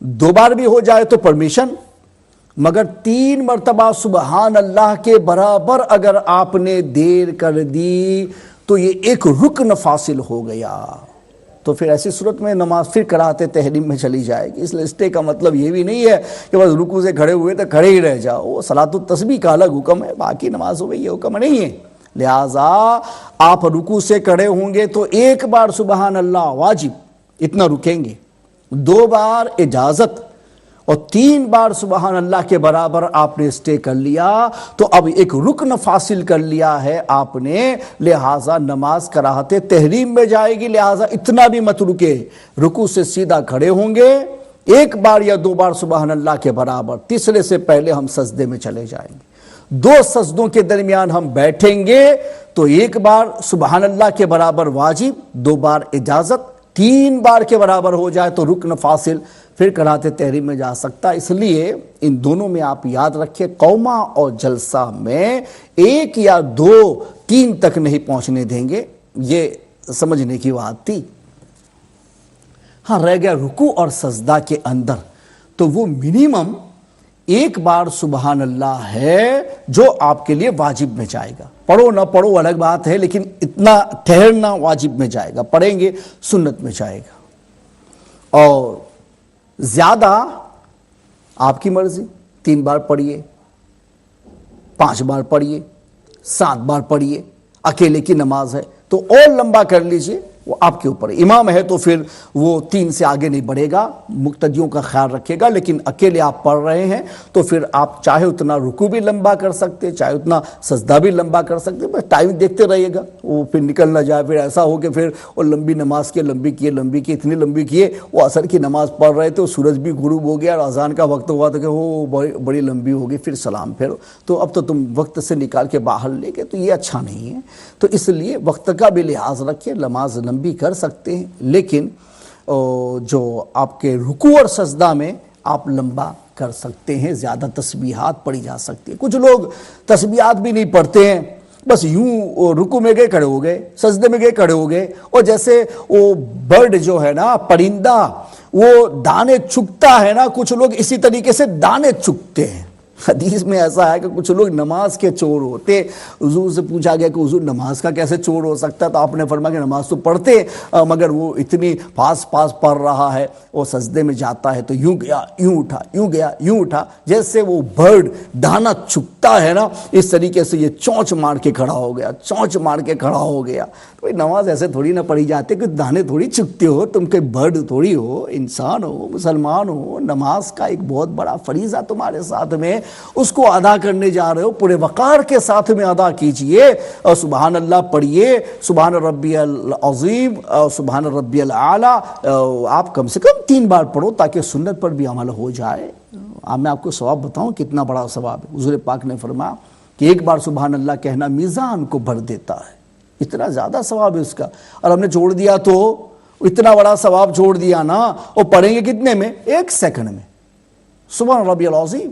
دو بار بھی ہو جائے تو پرمیشن، مگر 3 مرتبہ سبحان اللہ کے برابر اگر آپ نے دیر کر دی تو یہ ایک رکن فاصل ہو گیا، تو پھر ایسی صورت میں نماز پھر قرأت تحریم میں چلی جائے گی۔ اس لیے اسٹے کا مطلب یہ بھی نہیں ہے کہ بس رکوع سے کھڑے ہوئے تو کھڑے ہی رہ جاؤ، وہ صلاۃ التسبیح کا الگ حکم ہے، باقی نمازوں میں یہ حکم نہیں ہے۔ لہٰذا آپ رکوع سے کھڑے ہوں گے تو ایک بار سبحان اللہ واجب، اتنا رکیں گے، 2 بار اجازت، اور 3 بار سبحان اللہ کے برابر آپ نے اسٹے کر لیا، تو اب ایک رکن فاصل کر لیا ہے آپ نے، لہٰذا نماز قرأت تحریم میں جائے گی۔ لہٰذا اتنا بھی مت رکے، رکوع سے سیدھا کھڑے ہوں گے، ایک بار یا 2 بار سبحان اللہ کے برابر، تیسرے سے پہلے ہم سجدے میں چلے جائیں گے، 2 سجدوں کے درمیان ہم بیٹھیں گے، تو ایک بار سبحان اللہ کے برابر واجب، 2 بار اجازت، 3 بار کے برابر ہو جائے تو رکن فاصل، پھر قرأت تحریم میں جا سکتا۔ اس لیے ان دونوں میں آپ یاد رکھیں، قومہ اور جلسہ میں 1 یا 2 3 تک نہیں پہنچنے دیں گے، یہ سمجھنے کی بات تھی۔ ہاں رہ گیا رکوع اور سجدہ کے اندر، تو وہ منیمم 1 بار سبحان اللہ ہے جو آپ کے لیے واجب میں جائے گا، پڑھو نہ پڑھو الگ بات ہے، لیکن اتنا ٹھہرنا واجب میں جائے گا، پڑھیں گے سنت میں جائے گا۔ اور زیادہ آپ کی مرضی، 3 بار پڑھیے، 5 بار پڑھیے، 7 بار پڑھیے، اکیلے کی نماز ہے تو اور لمبا کر لیجئے، وہ آپ کے اوپر ہے۔ امام ہے تو پھر وہ 3 سے آگے نہیں بڑھے گا، مقتدیوں کا خیال رکھے گا، لیکن اکیلے آپ پڑھ رہے ہیں تو پھر آپ چاہے اتنا رکوع بھی لمبا کر سکتے، چاہے اتنا سجدہ بھی لمبا کر سکتے، بس ٹائم دیکھتے رہیے گا، وہ پھر نکل نہ جائے، پھر ایسا ہو کہ پھر وہ لمبی نماز کے لمبی کیے اتنی لمبی کیے، وہ عصر کی نماز پڑھ رہے تھے، سورج بھی غروب ہو گیا اور اذان کا وقت ہوا تو کہ وہ بڑی لمبی ہوگی، پھر سلام پھر تو اب تو تم وقت سے نکال کے باہر لے گئے، تو یہ اچھا نہیں ہے۔ تو اس لیے وقت کا بھی لحاظ رکھیں، نماز لمبی کر سکتے ہیں، لیکن جو آپ کے رکوع اور سجدہ میں آپ لمبا کر سکتے ہیں، زیادہ تسبیحات پڑھی جا سکتی ہیں۔ کچھ لوگ تسبیحات بھی نہیں پڑھتے ہیں، بس یوں رکوع میں گئے کھڑے ہو گئے، سجدے میں گئے کھڑے ہو گئے، اور جیسے وہ برڈ جو ہے نا، پرندہ، وہ دانے چگتا ہے نا، کچھ لوگ اسی طریقے سے دانے چگتے ہیں، حدیث میں ایسا ہے کہ کچھ لوگ نماز کے چور ہوتے. حضور سے پوچھا گیا کہ حضور نماز کا کیسے چور ہو سکتا ہے؟ تو آپ نے فرمایا کہ نماز تو پڑھتے مگر وہ اتنی پاس پڑھ رہا ہے، وہ سجدے میں جاتا ہے تو یوں گیا یوں اٹھا، یوں گیا یوں اٹھا، جیسے وہ برڈ دانا چپتا ہے نا، اس طریقے سے یہ چونچ مار کے کھڑا ہو گیا، چونچ مار کے کھڑا ہو گیا. تو نماز ایسے تھوڑی نہ پڑھی جاتی کہ دانے تھوڑی چپتے ہو، تم کوئی برڈ تھوڑی ہو، انسان ہو، مسلمان ہو. نماز کا ایک بہت بڑا فریضہ تمہارے ساتھ میں، اس کو ادا کرنے جا رہے ہو، پورے وقار کے ساتھ میں ادا کیجئے اور سبحان اللہ پڑھیے، سبحان ربی العظیم اور سبحان ربی الاعلیٰ. آپ کم سے کم 3 بار پڑھو تاکہ سنت پر بھی عمل ہو جائے. میں آپ کو ثواب بتاؤں کتنا بڑا ثواب ہے. حضور پاک نے فرمایا کہ ایک بار سبحان اللہ کہنا میزان کو بھر دیتا ہے، اتنا زیادہ ثواب ہے اس کا. اور ہم نے چھوڑ دیا تو اتنا بڑا ثواب چھوڑ دیا نا. اور پڑھیں گے کتنے میں؟ 1 سیکنڈ میں سبحان ربی العظیم،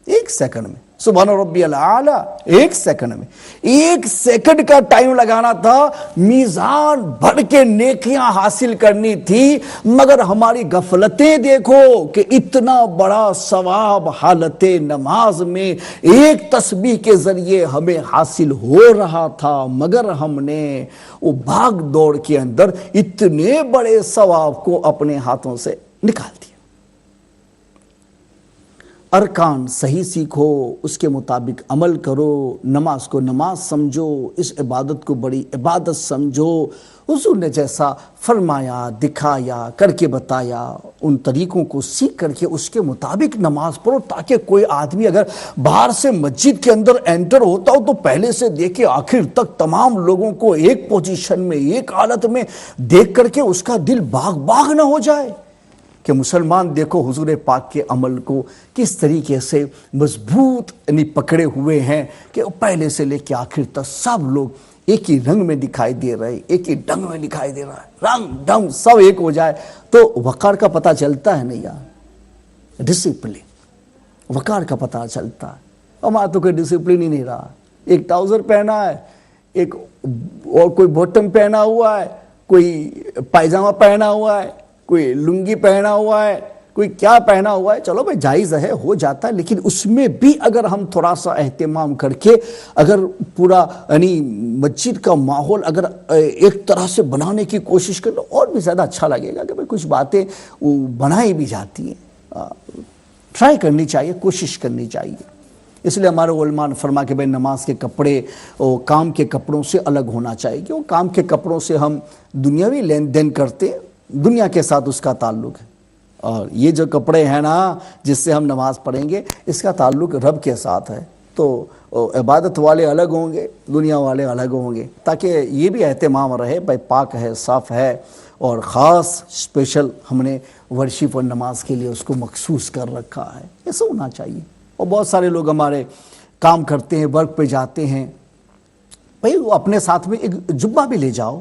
1 سیکنڈ میں سبحان ربی الاعلیٰ، 1 سیکنڈ میں. 1 سیکنڈ کا ٹائم لگانا تھا، میزان بھر کے نیکیاں حاصل کرنی تھی. مگر ہماری غفلتیں دیکھو کہ اتنا بڑا ثواب حالت نماز میں ایک تسبیح کے ذریعے ہمیں حاصل ہو رہا تھا، مگر ہم نے وہ بھاگ دوڑ کے اندر اتنے بڑے ثواب کو اپنے ہاتھوں سے نکال دیا. ارکان صحیح سیکھو، اس کے مطابق عمل کرو، نماز کو نماز سمجھو، اس عبادت کو بڑی عبادت سمجھو. حضور نے جیسا فرمایا، دکھایا، کر کے بتایا، ان طریقوں کو سیکھ کر کے اس کے مطابق نماز پڑھو، تاکہ کوئی آدمی اگر باہر سے مسجد کے اندر انٹر ہوتا ہو تو پہلے سے دیکھے آخر تک تمام لوگوں کو ایک پوزیشن میں، ایک حالت میں دیکھ کر کے اس کا دل باغ باغ نہ ہو جائے کہ مسلمان دیکھو حضور پاک کے عمل کو کس طریقے سے مضبوط پکڑے ہوئے ہیں کہ پہلے سے لے کے آخر تک سب لوگ ایک ہی رنگ میں دکھائی دے رہے، ایک ہی ڈنگ میں دکھائی دے رہا ہے، رنگ ڈنگ سب ایک ہو جائے تو وقار کا پتہ چلتا ہے نہیں یار. ڈسپلن وقار کا پتہ چلتا ہے. ہمارا تو کوئی ڈسپلن ہی نہیں رہا. ایک ٹراؤزر پہنا ہے، ایک اور کوئی بوٹم پہنا ہوا ہے، کوئی پائجامہ پہنا ہوا ہے، کوئی لنگی پہنا ہوا ہے، کوئی کیا پہنا ہوا ہے. چلو بھائی جائز ہے، ہو جاتا ہے، لیکن اس میں بھی اگر ہم تھوڑا سا اہتمام کر کے اگر پورا یعنی مسجد کا ماحول اگر ایک طرح سے بنانے کی کوشش کر لو اور بھی زیادہ اچھا لگے گا کہ بھائی کچھ باتیں وہ بنائی بھی جاتی ہیں. ٹرائی کرنی چاہیے، کوشش کرنی چاہیے. اس لیے ہمارے علماء نے فرما کہ بھائی نماز کے کپڑے کام کے کپڑوں سے الگ ہونا چاہیے. کیوں؟ کام کے کپڑوں سے ہم دنیاوی لین دین کرتے ہیں، دنیا کے ساتھ اس کا تعلق ہے. اور یہ جو کپڑے ہیں نا جس سے ہم نماز پڑھیں گے، اس کا تعلق رب کے ساتھ ہے. تو عبادت والے الگ ہوں گے، دنیا والے الگ ہوں گے، تاکہ یہ بھی اہتمام رہے بھائی پاک ہے، صاف ہے. اور خاص اسپیشل ہم نے ورشپ اور نماز کے لیے اس کو مخصوص کر رکھا ہے. ایسا ہونا چاہیے. اور بہت سارے لوگ ہمارے کام کرتے ہیں، ورک پہ جاتے ہیں، بھائی وہ اپنے ساتھ میں ایک جبہ بھی لے جاؤ.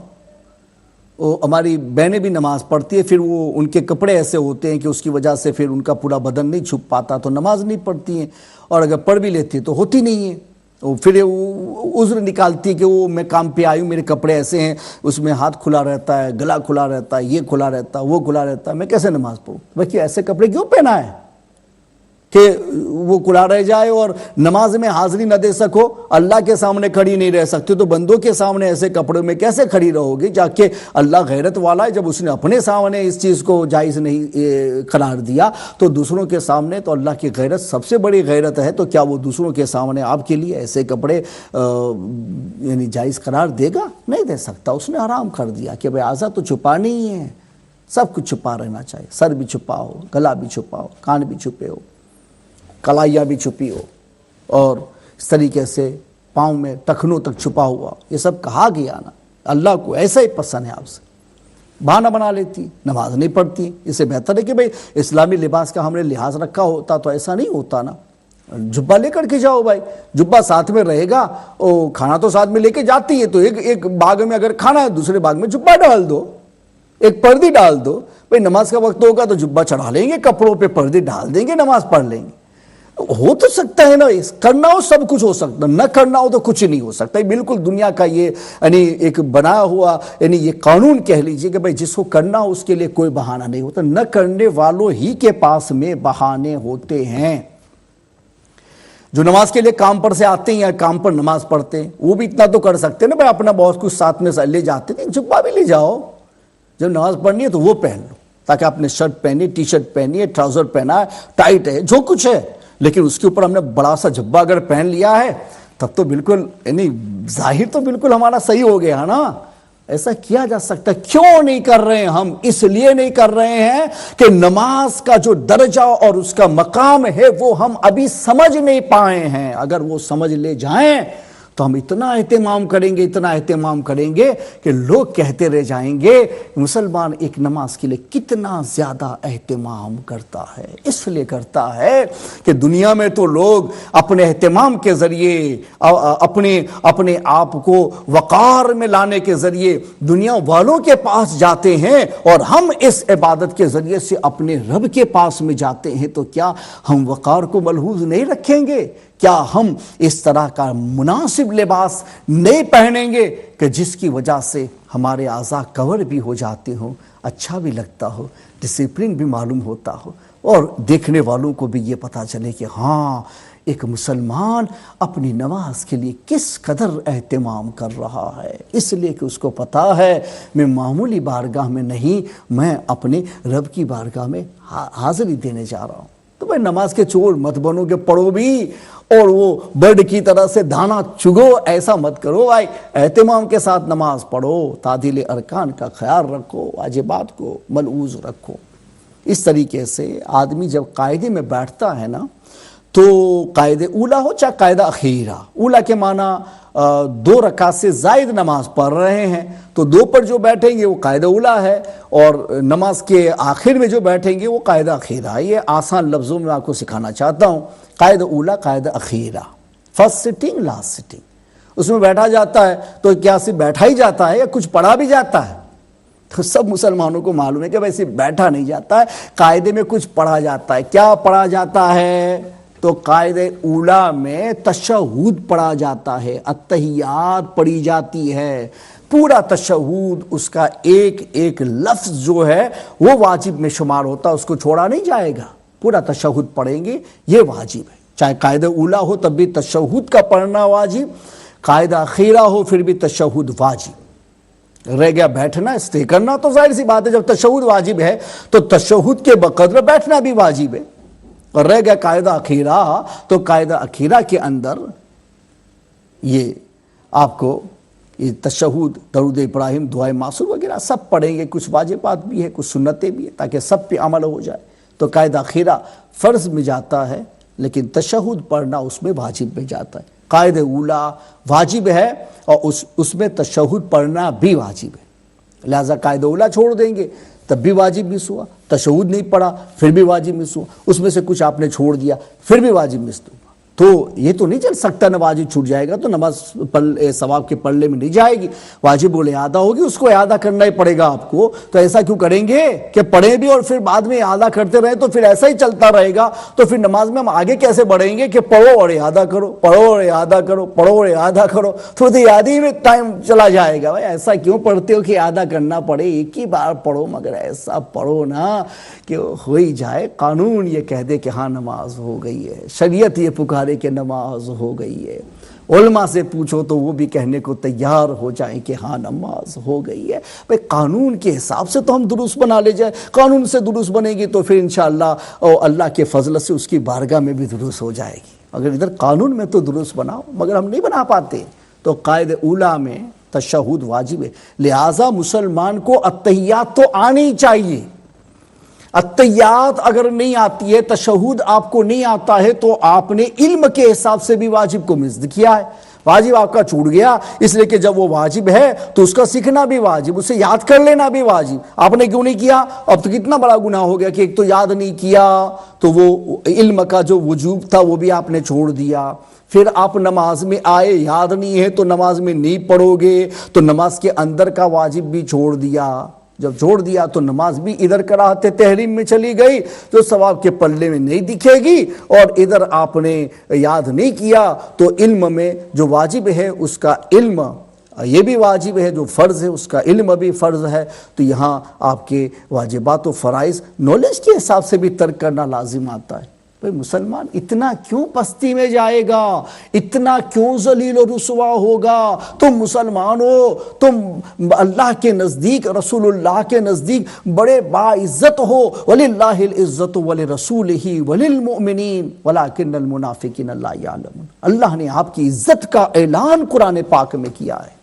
ہماری بہنیں بھی نماز پڑھتی ہے، پھر وہ ان کے کپڑے ایسے ہوتے ہیں کہ اس کی وجہ سے پھر ان کا پورا بدن نہیں چھپ پاتا تو نماز نہیں پڑھتی ہیں. اور اگر پڑھ بھی لیتی تو ہوتی نہیں ہے. پھر وہ عذر نکالتی ہے کہ وہ میں کام پہ آئی ہوں، میرے کپڑے ایسے ہیں، اس میں ہاتھ کھلا رہتا ہے، گلا کھلا رہتا ہے، یہ کھلا رہتا ہے، وہ کھلا رہتا ہے، میں کیسے نماز پڑھوں؟ بھائی ایسے کپڑے کیوں پہنا ہے کہ وہ کھلا رہ جائے اور نماز میں حاضری نہ دے سکو؟ اللہ کے سامنے کھڑی نہیں رہ سکتی تو بندوں کے سامنے ایسے کپڑوں میں کیسے کھڑی رہو گی؟ جا کے اللہ غیرت والا ہے، جب اس نے اپنے سامنے اس چیز کو جائز نہیں قرار دیا تو دوسروں کے سامنے تو اللہ کی غیرت سب سے بڑی غیرت ہے. تو کیا وہ دوسروں کے سامنے آپ کے لیے ایسے کپڑے یعنی جائز قرار دے گا؟ نہیں دے سکتا. اس نے حرام کر دیا کہ بھائی آزاد تو چھپانی ہی ہے، سب کچھ چھپا رہنا چاہیے. سر بھی چھپاؤ، گلا بھی چھپاؤ، کان بھی چھپے ہو، کلائیاں بھی چھپی ہو، اور اس طریقے سے پاؤں میں ٹخنوں تک چھپا ہوا. یہ سب کہا گیا نا. اللہ کو ایسا ہی پسند ہے آپ سے. بہانہ بنا لیتی، نماز نہیں پڑھتی. اس سے بہتر ہے کہ بھئی اسلامی لباس کا ہم نے لحاظ رکھا ہوتا تو ایسا نہیں ہوتا نا. جبہ لے کر کے جاؤ بھائی، جبہ ساتھ میں رہے گا. کھانا تو ساتھ میں لے کے جاتی ہے تو ایک باغ میں اگر کھانا ہے دوسرے باغ میں جبہ ڈال دو، ایک پردی ڈال دو. بھئی نماز کا وقت ہوگا تو جبہ چڑھا لیں گے، کپڑوں پہ پردی ڈال دیں گے، نماز پڑھ لیں گے. ہو تو سکتا ہے نا، کرنا ہو سب کچھ ہو سکتا، نہ کرنا ہو تو کچھ نہیں ہو سکتا. بالکل دنیا کا یہ یعنی ایک بنا ہوا یعنی یہ قانون کہہ لیجئے کہ بھئی جس کو کرنا ہو اس کے لیے کوئی بہانہ نہیں ہوتا. نہ کرنے والوں ہی کے پاس میں بہانے ہوتے ہیں. جو نماز کے لیے کام پر سے آتے ہیں یا کام پر نماز پڑھتے ہیں وہ بھی اتنا تو کر سکتے ہیں نا بھائی، اپنا باس کچھ ساتھ میں لے جاتے ہیں، جبہ بھی لے جاؤ، جب نماز پڑھنی ہے تو وہ پہن لو، تاکہ آپ نے شرٹ پہنی، ٹی شرٹ پہنی ہے، ٹراؤزر پہنا ہے، ٹائٹ ہے، جو کچھ ہے، لیکن اس کے اوپر ہم نے بڑا سا جبہ اگر پہن لیا ہے تب تو بالکل یعنی ظاہر تو بالکل ہمارا صحیح ہو گیا ہے نا۔ ایسا کیا جا سکتا ہے؟ کیوں نہیں کر رہے ہیں ہم؟ اس لیے نہیں کر رہے ہیں کہ نماز کا جو درجہ اور اس کا مقام ہے وہ ہم ابھی سمجھ نہیں پائے ہیں۔ اگر وہ سمجھ لے جائیں تو ہم اتنا اہتمام کریں گے، اتنا اہتمام کریں گے کہ لوگ کہتے رہ جائیں گے مسلمان ایک نماز کے لیے کتنا زیادہ اہتمام کرتا ہے۔ اس لیے کرتا ہے کہ دنیا میں تو لوگ اپنے اہتمام کے ذریعے، اپنے آپ کو وقار میں لانے کے ذریعے دنیا والوں کے پاس جاتے ہیں، اور ہم اس عبادت کے ذریعے سے اپنے رب کے پاس میں جاتے ہیں۔ تو کیا ہم وقار کو ملحوظ نہیں رکھیں گے؟ کیا ہم اس طرح کا مناسب لباس نہیں پہنیں گے کہ جس کی وجہ سے ہمارے اعضاء کور بھی ہو جاتے ہوں، اچھا بھی لگتا ہو، ڈسپلن بھی معلوم ہوتا ہو، اور دیکھنے والوں کو بھی یہ پتا چلے کہ ہاں ایک مسلمان اپنی نماز کے لیے کس قدر اہتمام کر رہا ہے، اس لیے کہ اس کو پتا ہے میں معمولی بارگاہ میں نہیں، میں اپنے رب کی بارگاہ میں حاضری دینے جا رہا ہوں۔ تو بھائی نماز کے چور مت بنو کہ پڑھو بھی اور وہ برڈ کی طرح سے دانا چگو، ایسا مت کرو بھائی، اہتمام کے ساتھ نماز پڑھو، تعدیل ارکان کا خیال رکھو، واجبات کو ملحوظ رکھو۔ اس طریقے سے آدمی جب قاعدے میں بیٹھتا ہے نا تو قاعدہ اولا ہو چاہے قاعدہ اخیرہ، اولا کے معنی 2 رکعت سے زائد نماز پڑھ رہے ہیں تو 2 پر جو بیٹھیں گے وہ قاعدہ اولا ہے، اور نماز کے آخر میں جو بیٹھیں گے وہ قاعدہ اخیرہ ہے۔ یہ آسان لفظوں میں آپ کو سکھانا چاہتا ہوں، قاعدہ اولا، قاعدہ اخیرہ، فرسٹ سٹنگ، لاسٹ سٹنگ۔ اس میں بیٹھا جاتا ہے تو کیا صرف بیٹھا ہی جاتا ہے یا کچھ پڑھا بھی جاتا ہے؟ تو سب مسلمانوں کو معلوم ہے کہ ویسے بیٹھا نہیں جاتا ہے، قاعدے میں کچھ پڑھا جاتا ہے۔ کیا پڑھا جاتا ہے؟ تو قاعدہ اولا میں تشہد پڑھا جاتا ہے، التحیات پڑھی جاتی ہے، پورا تشہد، اس کا ایک ایک لفظ جو ہے وہ واجب میں شمار ہوتا ہے، اس کو چھوڑا نہیں جائے گا، پورا تشہد پڑھیں گے، یہ واجب ہے۔ چاہے قاعدہ اولا ہو تب بھی تشہد کا پڑھنا واجب، قاعدہ اخیرہ ہو پھر بھی تشہد واجب۔ رہ گیا بیٹھنا، اسٹے کرنا، تو ظاہر سی بات ہے جب تشہد واجب ہے تو تشہد کے بقدر بیٹھنا بھی واجب ہے۔ اور رہ گیا قاعدہ اخیرہ، تو قاعدہ اخیرہ کے اندر یہ آپ کو یہ تشہد، درود ابراہیم، دعائے معصور وغیرہ سب پڑھیں گے، کچھ واجبات بھی ہے، کچھ سنتیں بھی ہیں، تاکہ سب پہ عمل ہو جائے۔ تو قاعدہ اخیرہ فرض میں جاتا ہے لیکن تشہد پڑھنا اس میں واجب میں جاتا ہے۔ قاعدہ اولا واجب ہے اور اس میں تشہد پڑھنا بھی واجب ہے، لہذا قاعدہ اولا چھوڑ دیں گے تب بھی واجب مس ہوا، تشہد نہیں پڑھا پھر بھی واجب مس ہوا، اس میں سے کچھ آپ نے چھوڑ دیا پھر بھی واجب مس ہوا۔ تو یہ تو نہیں چل سکتا نا، واجب چھوٹ جائے گا تو نماز ثواب کے پلڑے میں نہیں جائے گی، واجب الاعادہ ہوگی، اس کو اعادہ کرنا ہی پڑے گا آپ کو۔ تو ایسا کیوں کریں گے کہ پڑھیں بھی اور پھر بعد میں اعادہ کرتے رہیں، تو پھر ایسا ہی چلتا رہے گا، تو پھر نماز میں ہم آگے کیسے بڑھیں گے کہ پڑھو اور اعادہ کرو، پڑھو اور اعادہ کرو، پڑھو اور اعادہ کرو، تو اعادے میں ٹائم چلا جائے گا۔ ایسا کیوں پڑھتے ہو کہ اعادہ کرنا پڑے؟ ایک ہی بار پڑھو، مگر ایسا پڑھو نا کہ ہو ہی جائے، قانون یہ کہہ دے کہ ہاں نماز ہو گئی ہے، شریعت یہ پکارے کہ نماز ہو گئی ہے، علماء سے پوچھو تو وہ بھی کہنے کو تیار ہو جائیں کہ ہاں نماز ہو گئی ہے۔ بھئی قانون کے حساب سے تو ہم درست بنا لے جائیں، قانون سے درست بنے گی تو پھر انشاءاللہ اللہ کے فضل سے اس کی بارگاہ میں بھی درست ہو جائے گی۔ اگر ادھر قانون میں تو درست بناؤ، مگر ہم نہیں بنا پاتے۔ تو قاعدہ اولا میں تشہد واجب ہے، لہٰذا مسلمان کو التحیات تو آنی چاہیے۔ التحیات اگر نہیں آتی ہے، تشہد آپ کو نہیں آتا ہے، تو آپ نے علم کے حساب سے بھی واجب کو مس کیا ہے، واجب آپ کا چھوٹ گیا، اس لیے کہ جب وہ واجب ہے تو اس کا سیکھنا بھی واجب، اسے یاد کر لینا بھی واجب۔ آپ نے کیوں نہیں کیا؟ اب تو کتنا بڑا گناہ ہو گیا کہ ایک تو یاد نہیں کیا، تو وہ علم کا جو وجوب تھا وہ بھی آپ نے چھوڑ دیا۔ پھر آپ نماز میں آئے، یاد نہیں ہے تو نماز میں نہیں پڑھو گے، تو نماز کے اندر کا واجب بھی چھوڑ دیا۔ جب چھوڑ دیا تو نماز بھی ادھر کراہت تحریم میں چلی گئی، جو ثواب کے پلے میں نہیں دکھے گی، اور ادھر آپ نے یاد نہیں کیا تو علم میں جو واجب ہے اس کا علم یہ بھی واجب ہے، جو فرض ہے اس کا علم بھی فرض ہے۔ تو یہاں آپ کے واجبات و فرائض نالج کے حساب سے بھی ترک کرنا لازم آتا ہے۔ بھئی مسلمان اتنا کیوں پستی میں جائے گا، اتنا کیوں ذلیل و رسوا ہوگا؟ تم مسلمان ہو، تم اللہ کے نزدیک، رسول اللہ کے نزدیک بڑے باعزت ہو۔ وَلِلَّهِ الْعِزَّةُ وَلِرَسُولِهِ وَلِلْمُؤْمِنِينَ وَلَكِنَّ الْمُنَافِقِينَ لَا يَعْلَمُونَ۔ اللہ نے آپ کی عزت کا اعلان قرآن پاک میں کیا ہے،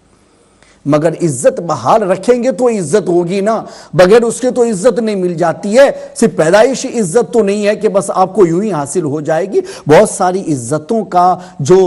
مگر عزت بحال رکھیں گے تو عزت ہوگی نا، بغیر اس کے تو عزت نہیں مل جاتی ہے۔ صرف پیدائشی عزت تو نہیں ہے کہ بس آپ کو یوں ہی حاصل ہو جائے گی، بہت ساری عزتوں کا جو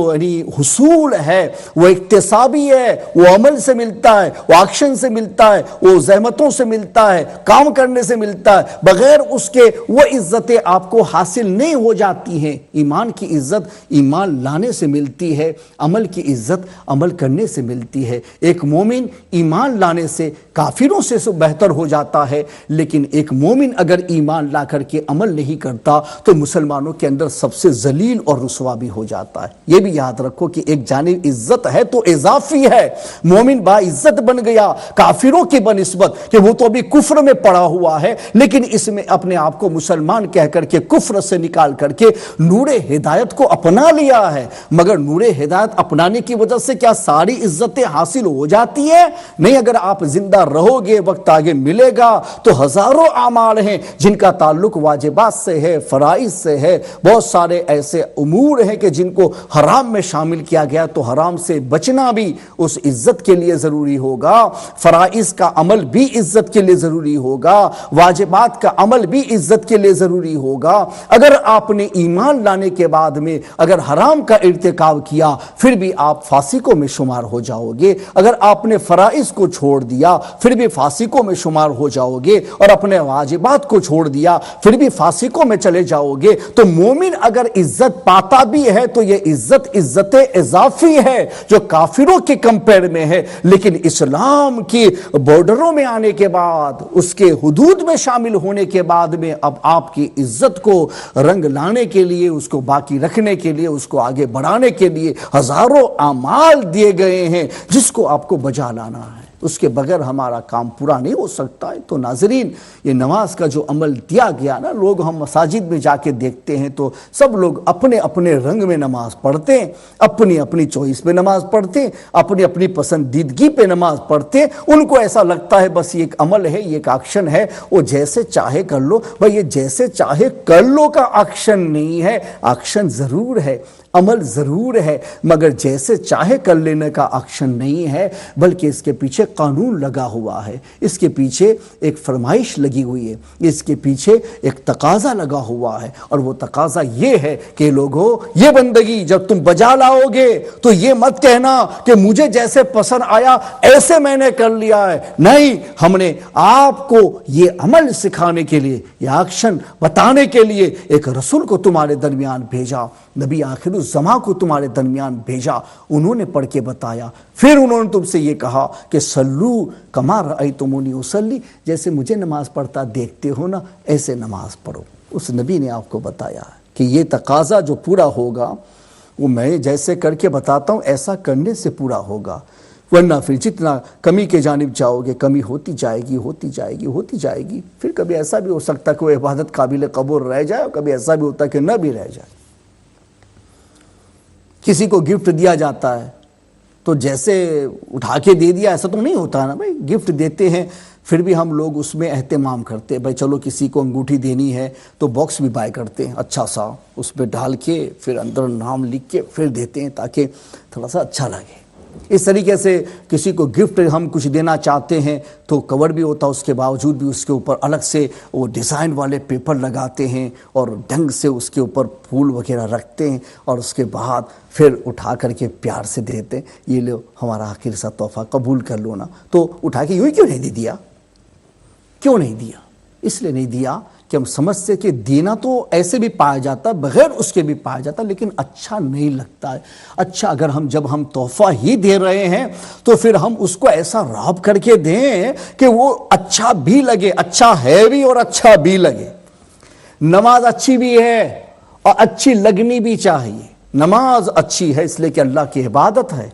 حصول ہے وہ اکتسابی ہے، وہ عمل سے ملتا ہے، وہ ایکشن سے ملتا ہے، وہ زحمتوں سے ملتا ہے، کام کرنے سے ملتا ہے، بغیر اس کے وہ عزتیں آپ کو حاصل نہیں ہو جاتی ہیں۔ ایمان کی عزت ایمان لانے سے ملتی ہے، عمل کی عزت عمل کرنے سے ملتی ہے۔ ایک مومن ایمان لانے سے کافروں سے بہتر ہو جاتا ہے، لیکن ایک مومن اگر ایمان لا کر کے عمل نہیں کرتا تو مسلمانوں کے اندر سب سے ذلیل اور رسوا بھی ہو جاتا ہے۔ یہ بھی یاد رکھو کہ ایک جانب عزت ہے تو اضافی ہے، مومن با عزت بن گیا کافروں کی بنسبت کہ وہ تو ابھی کفر میں پڑا ہوا ہے، لیکن اس میں اپنے آپ کو مسلمان کہہ کر کے کفر سے نکال کر کے نور ہدایت کو اپنا لیا ہے۔ مگر نور ہدایت اپنانے کی وجہ سے کیا ساری عزتیں حاصل ہو جاتی ہے؟ نہیں، اگر آپ زندہ رہو گے، وقت آگے ملے گا تو ہزاروں اعمال ہیں جن کا تعلق واجبات سے ہے، فرائض سے ہے، بہت سارے ایسے امور ہیں کہ جن کو حرام میں شامل کیا گیا، تو حرام سے بچنا بھی اس عزت کے لیے ضروری ہوگا، فرائض کا عمل بھی عزت کے لیے ضروری ہوگا، واجبات کا عمل بھی عزت کے لیے ضروری ہوگا۔ اگر آپ نے ایمان لانے کے بعد میں اگر حرام کا ارتکاب کیا پھر بھی آپ فاسقوں میں شمار ہو جاؤ گے، اگر آپ نے فرائض کو چھوڑ دیا پھر بھی فاسقوں میں شمار ہو جاؤ گے، اور اپنے واجبات کو چھوڑ دیا پھر بھی فاسقوں میں چلے جاؤ گے۔ تو مومن اگر عزت پاتا بھی ہے تو یہ عزت اضافی ہے جو کافروں کے کمپیر میں ہے، لیکن اسلام کی بارڈروں میں آنے کے بعد، اس کے حدود میں شامل ہونے کے بعد میں اب آپ کی عزت کو رنگ لانے کے لیے، اس کو باقی رکھنے کے لیے، اس کو آگے بڑھانے کے لیے ہزاروں اعمال دیے گئے ہیں جس کو آپ کو بجا لانا ہے۔ اس کے بغیر ہمارا کام پورا نہیں ہو سکتا ہے۔ تو ناظرین، یہ نماز کا جو عمل دیا گیا نا، لوگ ہم مساجد میں جا کے دیکھتے ہیں تو سب لوگ اپنے اپنے رنگ میں نماز پڑھتے ہیں، اپنی اپنی چوائس پہ نماز پڑھتے ہیں، اپنی اپنی پسندیدگی پہ نماز پڑھتے ہیں۔ ان کو ایسا لگتا ہے بس یہ ایک عمل ہے، یہ ایک ایکشن ہے، وہ جیسے چاہے کر لو۔ بھائی یہ جیسے چاہے کر لو کا ایکشن نہیں ہے، ایکشن ضرور ہے، عمل ضرور ہے، مگر جیسے چاہے کر لینے کا ایکشن نہیں ہے، بلکہ اس کے پیچھے قانون لگا ہوا ہے، اس کے پیچھے ایک فرمائش لگی ہوئی ہے، اس کے پیچھے ایک تقاضا لگا ہوا ہے، اور وہ تقاضا یہ ہے کہ لوگوں، یہ بندگی جب تم بجا لاؤ گے تو یہ مت کہنا کہ مجھے جیسے پسند آیا ایسے میں نے کر لیا ہے۔ نہیں، ہم نے آپ کو یہ عمل سکھانے کے لیے، یہ ایکشن بتانے کے لیے ایک رسول کو تمہارے درمیان بھیجا، نبی آخر الزمان کو تمہارے درمیان بھیجا، انہوں نے پڑھ کے بتایا، پھر انہوں نے تم سے یہ کہا کہ سلو کما رأیتمونی اصلی، جیسے مجھے نماز پڑھتا دیکھتے ہو نا ایسے نماز پڑھو۔ اس نبی نے آپ کو بتایا کہ یہ تقاضا جو پورا ہوگا وہ میں جیسے کر کے بتاتا ہوں ایسا کرنے سے پورا ہوگا، ورنہ پھر جتنا کمی کے جانب جاؤ گے کمی ہوتی جائے گی، ہوتی جائے گی، ہوتی جائے گی۔ پھر کبھی ایسا بھی ہو سکتا ہے کہ وہ عبادت قابل قبول رہ جائے، اور کبھی ایسا بھی ہوتا ہے کہ نہ بھی رہ جائے۔ کسی کو گفٹ دیا جاتا ہے تو جیسے اٹھا کے دے دیا ایسا تو نہیں ہوتا نا بھائی، گفٹ دیتے ہیں پھر بھی ہم لوگ اس میں اہتمام کرتے ہیں، بھائی چلو کسی کو انگوٹھی دینی ہے تو باکس بھی بائی کرتے ہیں اچھا سا، اس پہ ڈال کے پھر اندر نام لکھ کے پھر دیتے ہیں تاکہ تھوڑا سا اچھا لگے۔ اس طریقے سے کسی کو گفٹ ہم کچھ دینا چاہتے ہیں تو کور بھی ہوتا، اس کے باوجود بھی اس کے اوپر الگ سے وہ ڈیزائن والے پیپر لگاتے ہیں اور ڈھنگ سے اس کے اوپر پھول وغیرہ رکھتے ہیں، اور اس کے بعد پھر اٹھا کر کے پیار سے دیتے ہیں، یہ لو ہمارا آخر سا تحفہ قبول کر لو نا۔ تو اٹھا کے یوں ہی کیوں نہیں دیا؟ کیوں نہیں دیا؟ اس لیے نہیں دیا کہ ہم سمجھتے کہ دینا تو ایسے بھی پایا جاتا ہے، بغیر اس کے بھی پایا جاتا ہے، لیکن اچھا نہیں لگتا ہے۔ اچھا اگر جب ہم تحفہ ہی دے رہے ہیں تو پھر ہم اس کو ایسا راب کر کے دیں کہ وہ اچھا بھی لگے، اچھا ہے بھی اور اچھا بھی لگے۔ نماز اچھی بھی ہے اور اچھی لگنی بھی چاہیے۔ نماز اچھی ہے اس لیے کہ اللہ کی عبادت ہے،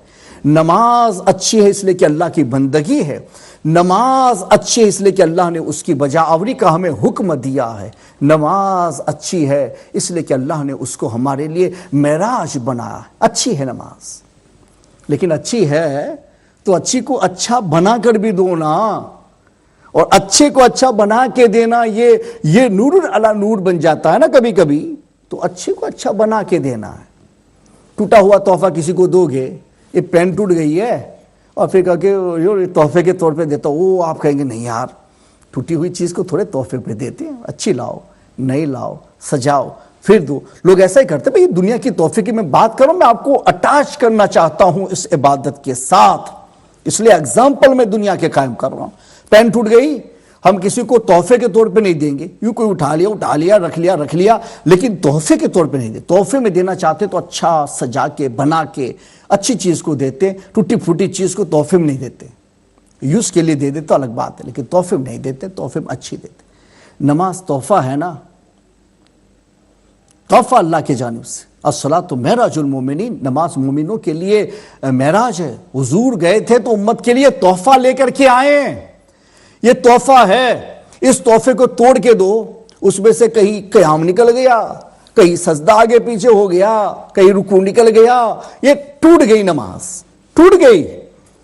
نماز اچھی ہے اس لیے کہ اللہ کی بندگی ہے، نماز اچھی ہے اس لیے کہ اللہ نے اس کی بجاوری کا ہمیں حکم دیا ہے، نماز اچھی ہے اس لیے کہ اللہ نے اس کو ہمارے لیے معراج بنایا، اچھی ہے نماز۔ لیکن اچھی ہے تو اچھی کو اچھا بنا کر بھی دو نا، اور اچھے کو اچھا بنا کے دینا یہ نور علی نور بن جاتا ہے نا کبھی کبھی، تو اچھے کو اچھا بنا کے دینا ہے۔ ٹوٹا ہوا تحفہ کسی کو دو گے، یہ پین ٹوٹ گئی ہے اور پھر کہا کہ تحفے کے طور پہ دیتا ہوں، وہ آپ کہیں گے نہیں یار ٹوٹی ہوئی چیز کو تھوڑے تحفے پہ دیتے ہیں، اچھی لاؤ، نئی لاؤ، سجاؤ پھر دو۔ لوگ ایسا ہی کرتے ہیں۔ بھئی دنیا کی تحفے کی میں بات کروں، میں آپ کو اٹیچ کرنا چاہتا ہوں اس عبادت کے ساتھ، اس لیے اگزامپل میں دنیا کے قائم کر رہا ہوں۔ پین ٹوٹ گئی، ہم کسی کو تحفے کے طور پہ نہیں دیں گے، یوں کوئی اٹھا لیا رکھ لیا، لیکن تحفے کے طور پہ نہیں دیں۔ تحفے میں دینا چاہتے تو اچھا سجا کے بنا کے اچھی چیز کو دیتے، ٹوٹی پھوٹی چیز کو تحفے میں نہیں دیتے۔ یوز کے لیے دے دیتے تو الگ بات ہے، لیکن تحفے میں نہیں دیتے، تحفے میں اچھی دیتے۔ نماز تحفہ ہے نا، تحفہ اللہ کی جانب سے۔ الصلاۃ معراج المومنین، نماز مومنوں کے لیے معراج ہے۔ حضور گئے تھے تو امت کے لیے تحفہ لے کر کے آئے ہیں، یہ تحفہ ہے، اس تحفے کو توڑ کے دو، اس میں سے کہیں قیام نکل گیا، کہیں سجدہ آگے پیچھے ہو گیا، کہیں رکوع نکل گیا، یہ ٹوٹ گئی نماز، ٹوٹ گئی۔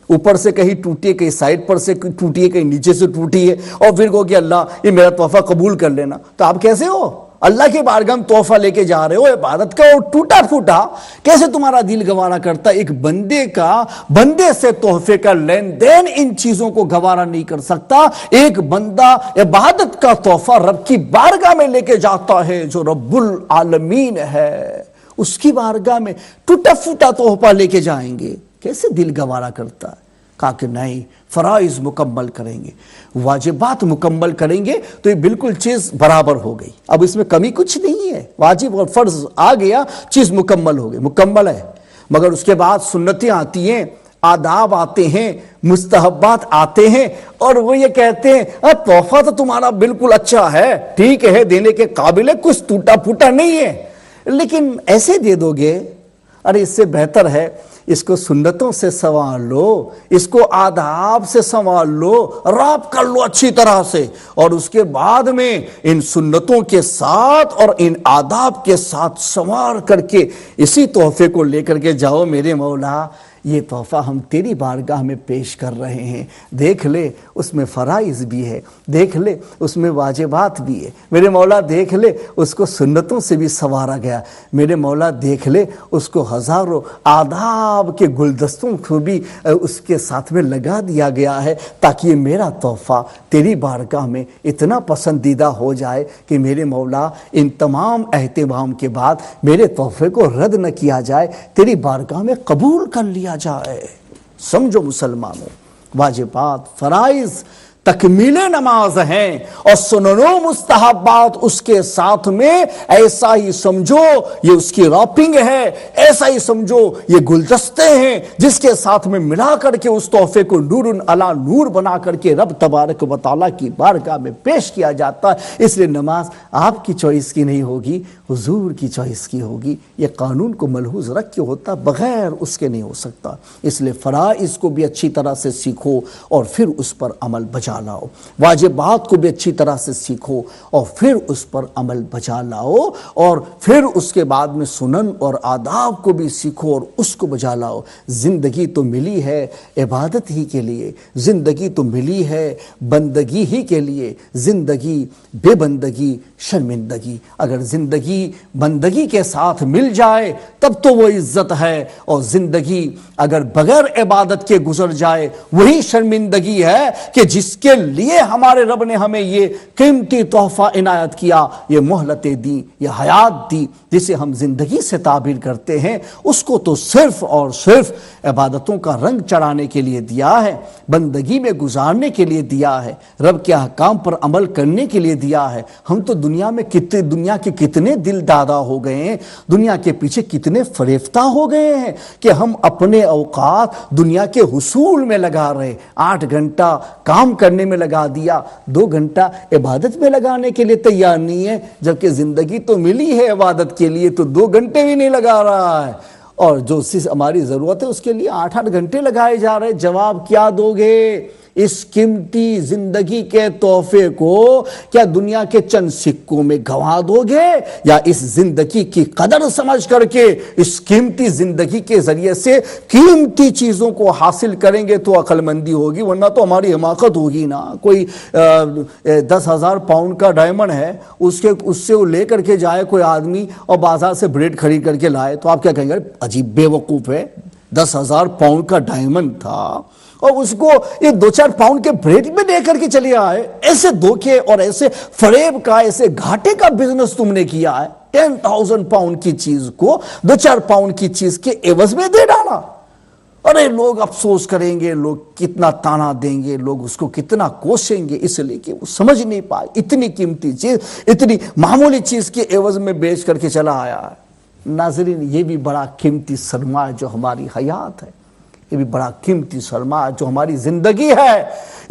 اوپر سے کہیں ٹوٹی ہے، کہیں سائڈ پر سے ٹوٹی ہے، کہیں نیچے سے ٹوٹی ہے، اور پھر کہو کہ اللہ یہ میرا تحفہ قبول کر لینا، تو آپ کیسے ہو؟ اللہ کے بارگاہ میں تحفہ لے کے جا رہے ہو عبادت کا، اور ٹوٹا پھوٹا کیسے تمہارا دل گوارا کرتا ہے؟ ایک بندے سے تحفے کا لین دین ان چیزوں کو گوارا نہیں کر سکتا۔ ایک بندہ عبادت کا تحفہ رب کی بارگاہ میں لے کے جاتا ہے جو رب العالمین ہے، اس کی بارگاہ میں ٹوٹا پھوٹا تحفہ لے کے جائیں گے، کیسے دل گوارا کرتا ہے؟ کہا کہ نہیں، فرائض مکمل کریں گے، واجبات مکمل کریں گے تو یہ بالکل چیز برابر ہو گئی، اب اس میں کمی کچھ نہیں ہے، واجب اور فرض آ گیا، چیز مکمل ہو گئی، مکمل ہے۔ مگر اس کے بعد سنتیں آتی ہیں، آداب آتے ہیں، مستحبات آتے ہیں، اور وہ یہ کہتے ہیں تحفہ تو تمہارا بالکل اچھا ہے، ٹھیک ہے، دینے کے قابل ہے، کچھ ٹوٹا پھوٹا نہیں ہے، لیکن ایسے دے دو گے، ارے اس سے بہتر ہے اس کو سنتوں سے سنوار لو، اس کو آداب سے سنوار لو، راب کر لو اچھی طرح سے، اور اس کے بعد میں ان سنتوں کے ساتھ اور ان آداب کے ساتھ سنوار کر کے اسی تحفے کو لے کر کے جاؤ، میرے مولا یہ تحفہ ہم تیری بارگاہ میں پیش کر رہے ہیں، دیکھ لے اس میں فرائض بھی ہے، دیکھ لے اس میں واجبات بھی ہے، میرے مولا دیکھ لے اس کو سنتوں سے بھی سنوارا گیا، میرے مولا دیکھ لے اس کو ہزاروں آداب کے گلدستوں کو بھی اس کے ساتھ میں لگا دیا گیا ہے، تاکہ یہ میرا تحفہ تیری بارگاہ میں اتنا پسندیدہ ہو جائے کہ میرے مولا ان تمام اہتمام کے بعد میرے تحفے کو رد نہ کیا جائے، تیری بارگاہ میں قبول کر لیا جائے۔ سمجھو مسلمانوں، واجبات فرائض تکمیل نماز ہیں، اور سنن و مستحبات اس کے ساتھ میں ایسا ہی سمجھو یہ اس کی راپنگ ہے، ایسا ہی سمجھو یہ گلدستے ہیں جس کے ساتھ میں ملا کر کے اس تحفے کو نور علی نور بنا کر کے رب تبارک و تعالیٰ کی بارگاہ میں پیش کیا جاتا ہے۔ اس لیے نماز آپ کی چوائس کی نہیں ہوگی، حضور کی چوائس کی ہوگی، یہ قانون کو ملحوظ رکھ کے ہوتا، بغیر اس کے نہیں ہو سکتا۔ اس لیے فرائض کو بھی اچھی طرح سے سیکھو اور پھر اس پر عمل بجا لاؤ، واجبات کو بھی اچھی طرح سے سیکھو اور پھر اس پر عمل بجا لاؤ، اور پھر اس کے بعد میں سنن اور آداب کو بھی سیکھو اور اس کو بجا لاؤ۔ زندگی تو ملی ہے عبادت ہی کے لیے، زندگی تو ملی ہے بندگی ہی کے لیے، زندگی بے بندگی شرمندگی۔ اگر زندگی بندگی کے ساتھ مل جائے تب تو وہ عزت ہے، اور زندگی اگر بغیر عبادت کے گزر جائے وہی شرمندگی ہے کہ جس کے لیے ہمارے رب نے ہمیں یہ قیمتی تحفہ عنایت کیا، یہ مہلتیں دی، یہ حیات دی، جسے ہم زندگی سے تعبیر کرتے ہیں، اس کو تو صرف اور صرف عبادتوں کا رنگ چڑھانے کے لیے دیا ہے، بندگی میں گزارنے کے لیے دیا ہے، رب کے احکام پر عمل کرنے کے لیے دیا ہے۔ ہم تو دنیا کے کتنے دل دادا ہو گئے ہیں، دنیا کے پیچھے کتنے فریفتہ ہو گئے ہیں کہ ہم اپنے اوقات دنیا کے حصول میں لگا رہے، 8 گھنٹہ کام کرنے میں لگا دیا، 2 گھنٹہ عبادت میں لگانے کے لیے تیار نہیں ہے، جبکہ زندگی تو ملی ہے عبادت کے لیے، تو 2 گھنٹے بھی نہیں لگا رہا ہے، اور جو چیز ہماری ضرورت ہے اس کے لیے 8-8 گھنٹے لگائے جا رہے. جواب کیا دو گے اس قیمتی زندگی کے تحفے کو؟ کیا دنیا کے چند سکوں میں گنوا دو گے، یا اس زندگی کی قدر سمجھ کر کے اس قیمتی زندگی کے ذریعے سے قیمتی چیزوں کو حاصل کریں گے تو عقل مندی ہوگی، ورنہ تو ہماری حماقت ہوگی نا. کوئی 10,000 پاؤنڈ کا ڈائمنڈ ہے، اس سے وہ لے کر کے جائے کوئی آدمی اور بازار سے بریڈ خرید کر کے لائے تو آپ کیا کہیں گے؟ عجیب بے وقوف ہے، 10,000 پاؤنڈ کا ڈائمنڈ تھا اور اس کو یہ 2-4 پاؤنڈ کے بریڈ میں دے کر کے چلے آئے. ایسے دھوکے اور ایسے فریب کا، ایسے گھاٹے کا بزنس تم نے کیا ہے. 10,000 پاؤنڈ کی چیز کو 2-4 پاؤنڈ کی چیز کے عوض میں دے ڈالا. ارے لوگ افسوس کریں گے، لوگ کتنا تانا دیں گے، لوگ اس کو کتنا کوسیں گے، اس لیے کہ وہ سمجھ نہیں پائے اتنی قیمتی چیز اتنی معمولی چیز کے عوض میں بیچ کر کے چلا آیا ہے. ناظرین، یہ بھی بڑا قیمتی سرمایہ جو ہماری حیات ہے، یہ بھی بڑا قیمتی سرمایہ جو ہماری زندگی ہے.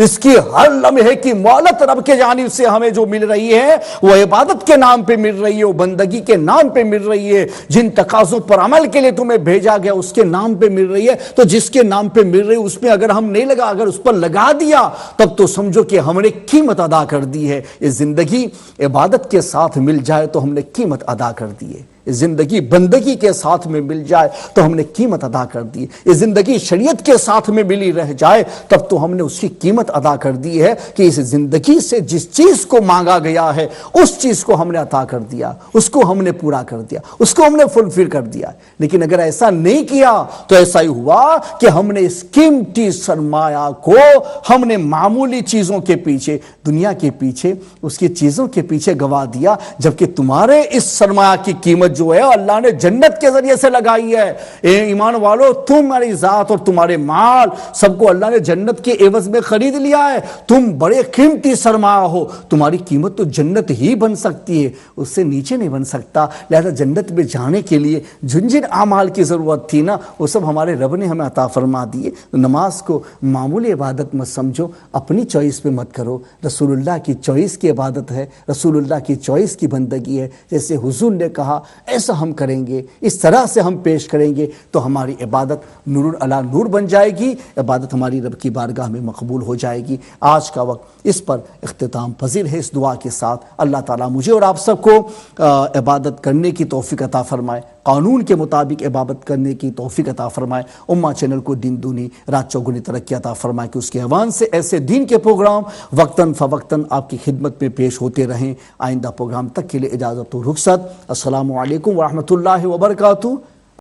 اس کی ہر لمحے کی مہلت رب کے جانب سے ہمیں جو مل رہی ہے وہ عبادت کے نام پہ مل رہی ہے، وہ بندگی کے نام پہ مل رہی ہے. جن تقاضوں پر عمل کے لیے تمہیں بھیجا گیا اس کے نام پہ مل رہی ہے. تو جس کے نام پہ مل رہی ہے اس پہ اگر ہم نہیں لگا، اگر اس پر لگا دیا، تب تو سمجھو کہ ہم نے قیمت ادا کر دی ہے. یہ زندگی عبادت کے ساتھ مل جائے تو ہم نے قیمت ادا کر دی ہے. زندگی بندگی کے ساتھ میں مل جائے تو ہم نے قیمت ادا کر دی. یہ زندگی شریعت کے ساتھ میں ملی رہ جائے تب تو ہم نے اس کی قیمت ادا کر دی ہے کہ اس زندگی سے جس چیز کو مانگا گیا ہے اس چیز کو ہم نے عطا کر دیا، اس کو ہم نے پورا کر دیا، اس کو ہم نے فلفل کر دیا. لیکن اگر ایسا نہیں کیا تو ایسا ہی ہوا کہ ہم نے اس قیمتی سرمایہ کو ہم نے معمولی چیزوں کے پیچھے، دنیا کے پیچھے، اس کی چیزوں کے پیچھے گوا دیا، جبکہ تمہارے اس سرمایہ کی قیمت جو ہے اللہ نے جنت کے ذریعے سے لگائی ہے. اے ایمان والو، تمہاری ذات اور تمہارے مال سب کو اللہ نے جنت کے عوض میں خرید لیا ہے. تم بڑے قیمتی سرمایہ ہو، تمہاری قیمت تو جنت ہی بن سکتی ہے، اس سے نیچے نہیں بن سکتا. لہذا جنت میں جانے کے لیے جن جن اعمال کی ضرورت تھی نا وہ سب ہمارے رب نے ہمیں عطا فرما دیے. نماز کو معمولی عبادت مت سمجھو، اپنی چوائس پہ مت کرو. رسول اللہ کی چوائس کی عبادت ہے، رسول اللہ کی چوائس کی بندگی ہے. جیسے حضور نے کہا ایسا ہم کریں گے، اس طرح سے ہم پیش کریں گے تو ہماری عبادت نور علی نور بن جائے گی، عبادت ہماری رب کی بارگاہ میں مقبول ہو جائے گی. آج کا وقت اس پر اختتام پذیر ہے. اس دعا کے ساتھ اللہ تعالیٰ مجھے اور آپ سب کو عبادت کرنے کی توفیق عطا فرمائے، قانون کے مطابق عبادت کرنے کی توفیق عطا فرمائے. امہ چینل کو دن دونی رات چوگنی ترقی عطا فرمائے کہ اس کے ایوان سے ایسے دین کے پروگرام وقتاً فوقتاً آپ کی خدمت میں پیش ہوتے رہیں. آئندہ پروگرام تک کے لیے اجازت و رخصت. السلام علیکم ورحمۃ اللہ وبرکاتہ.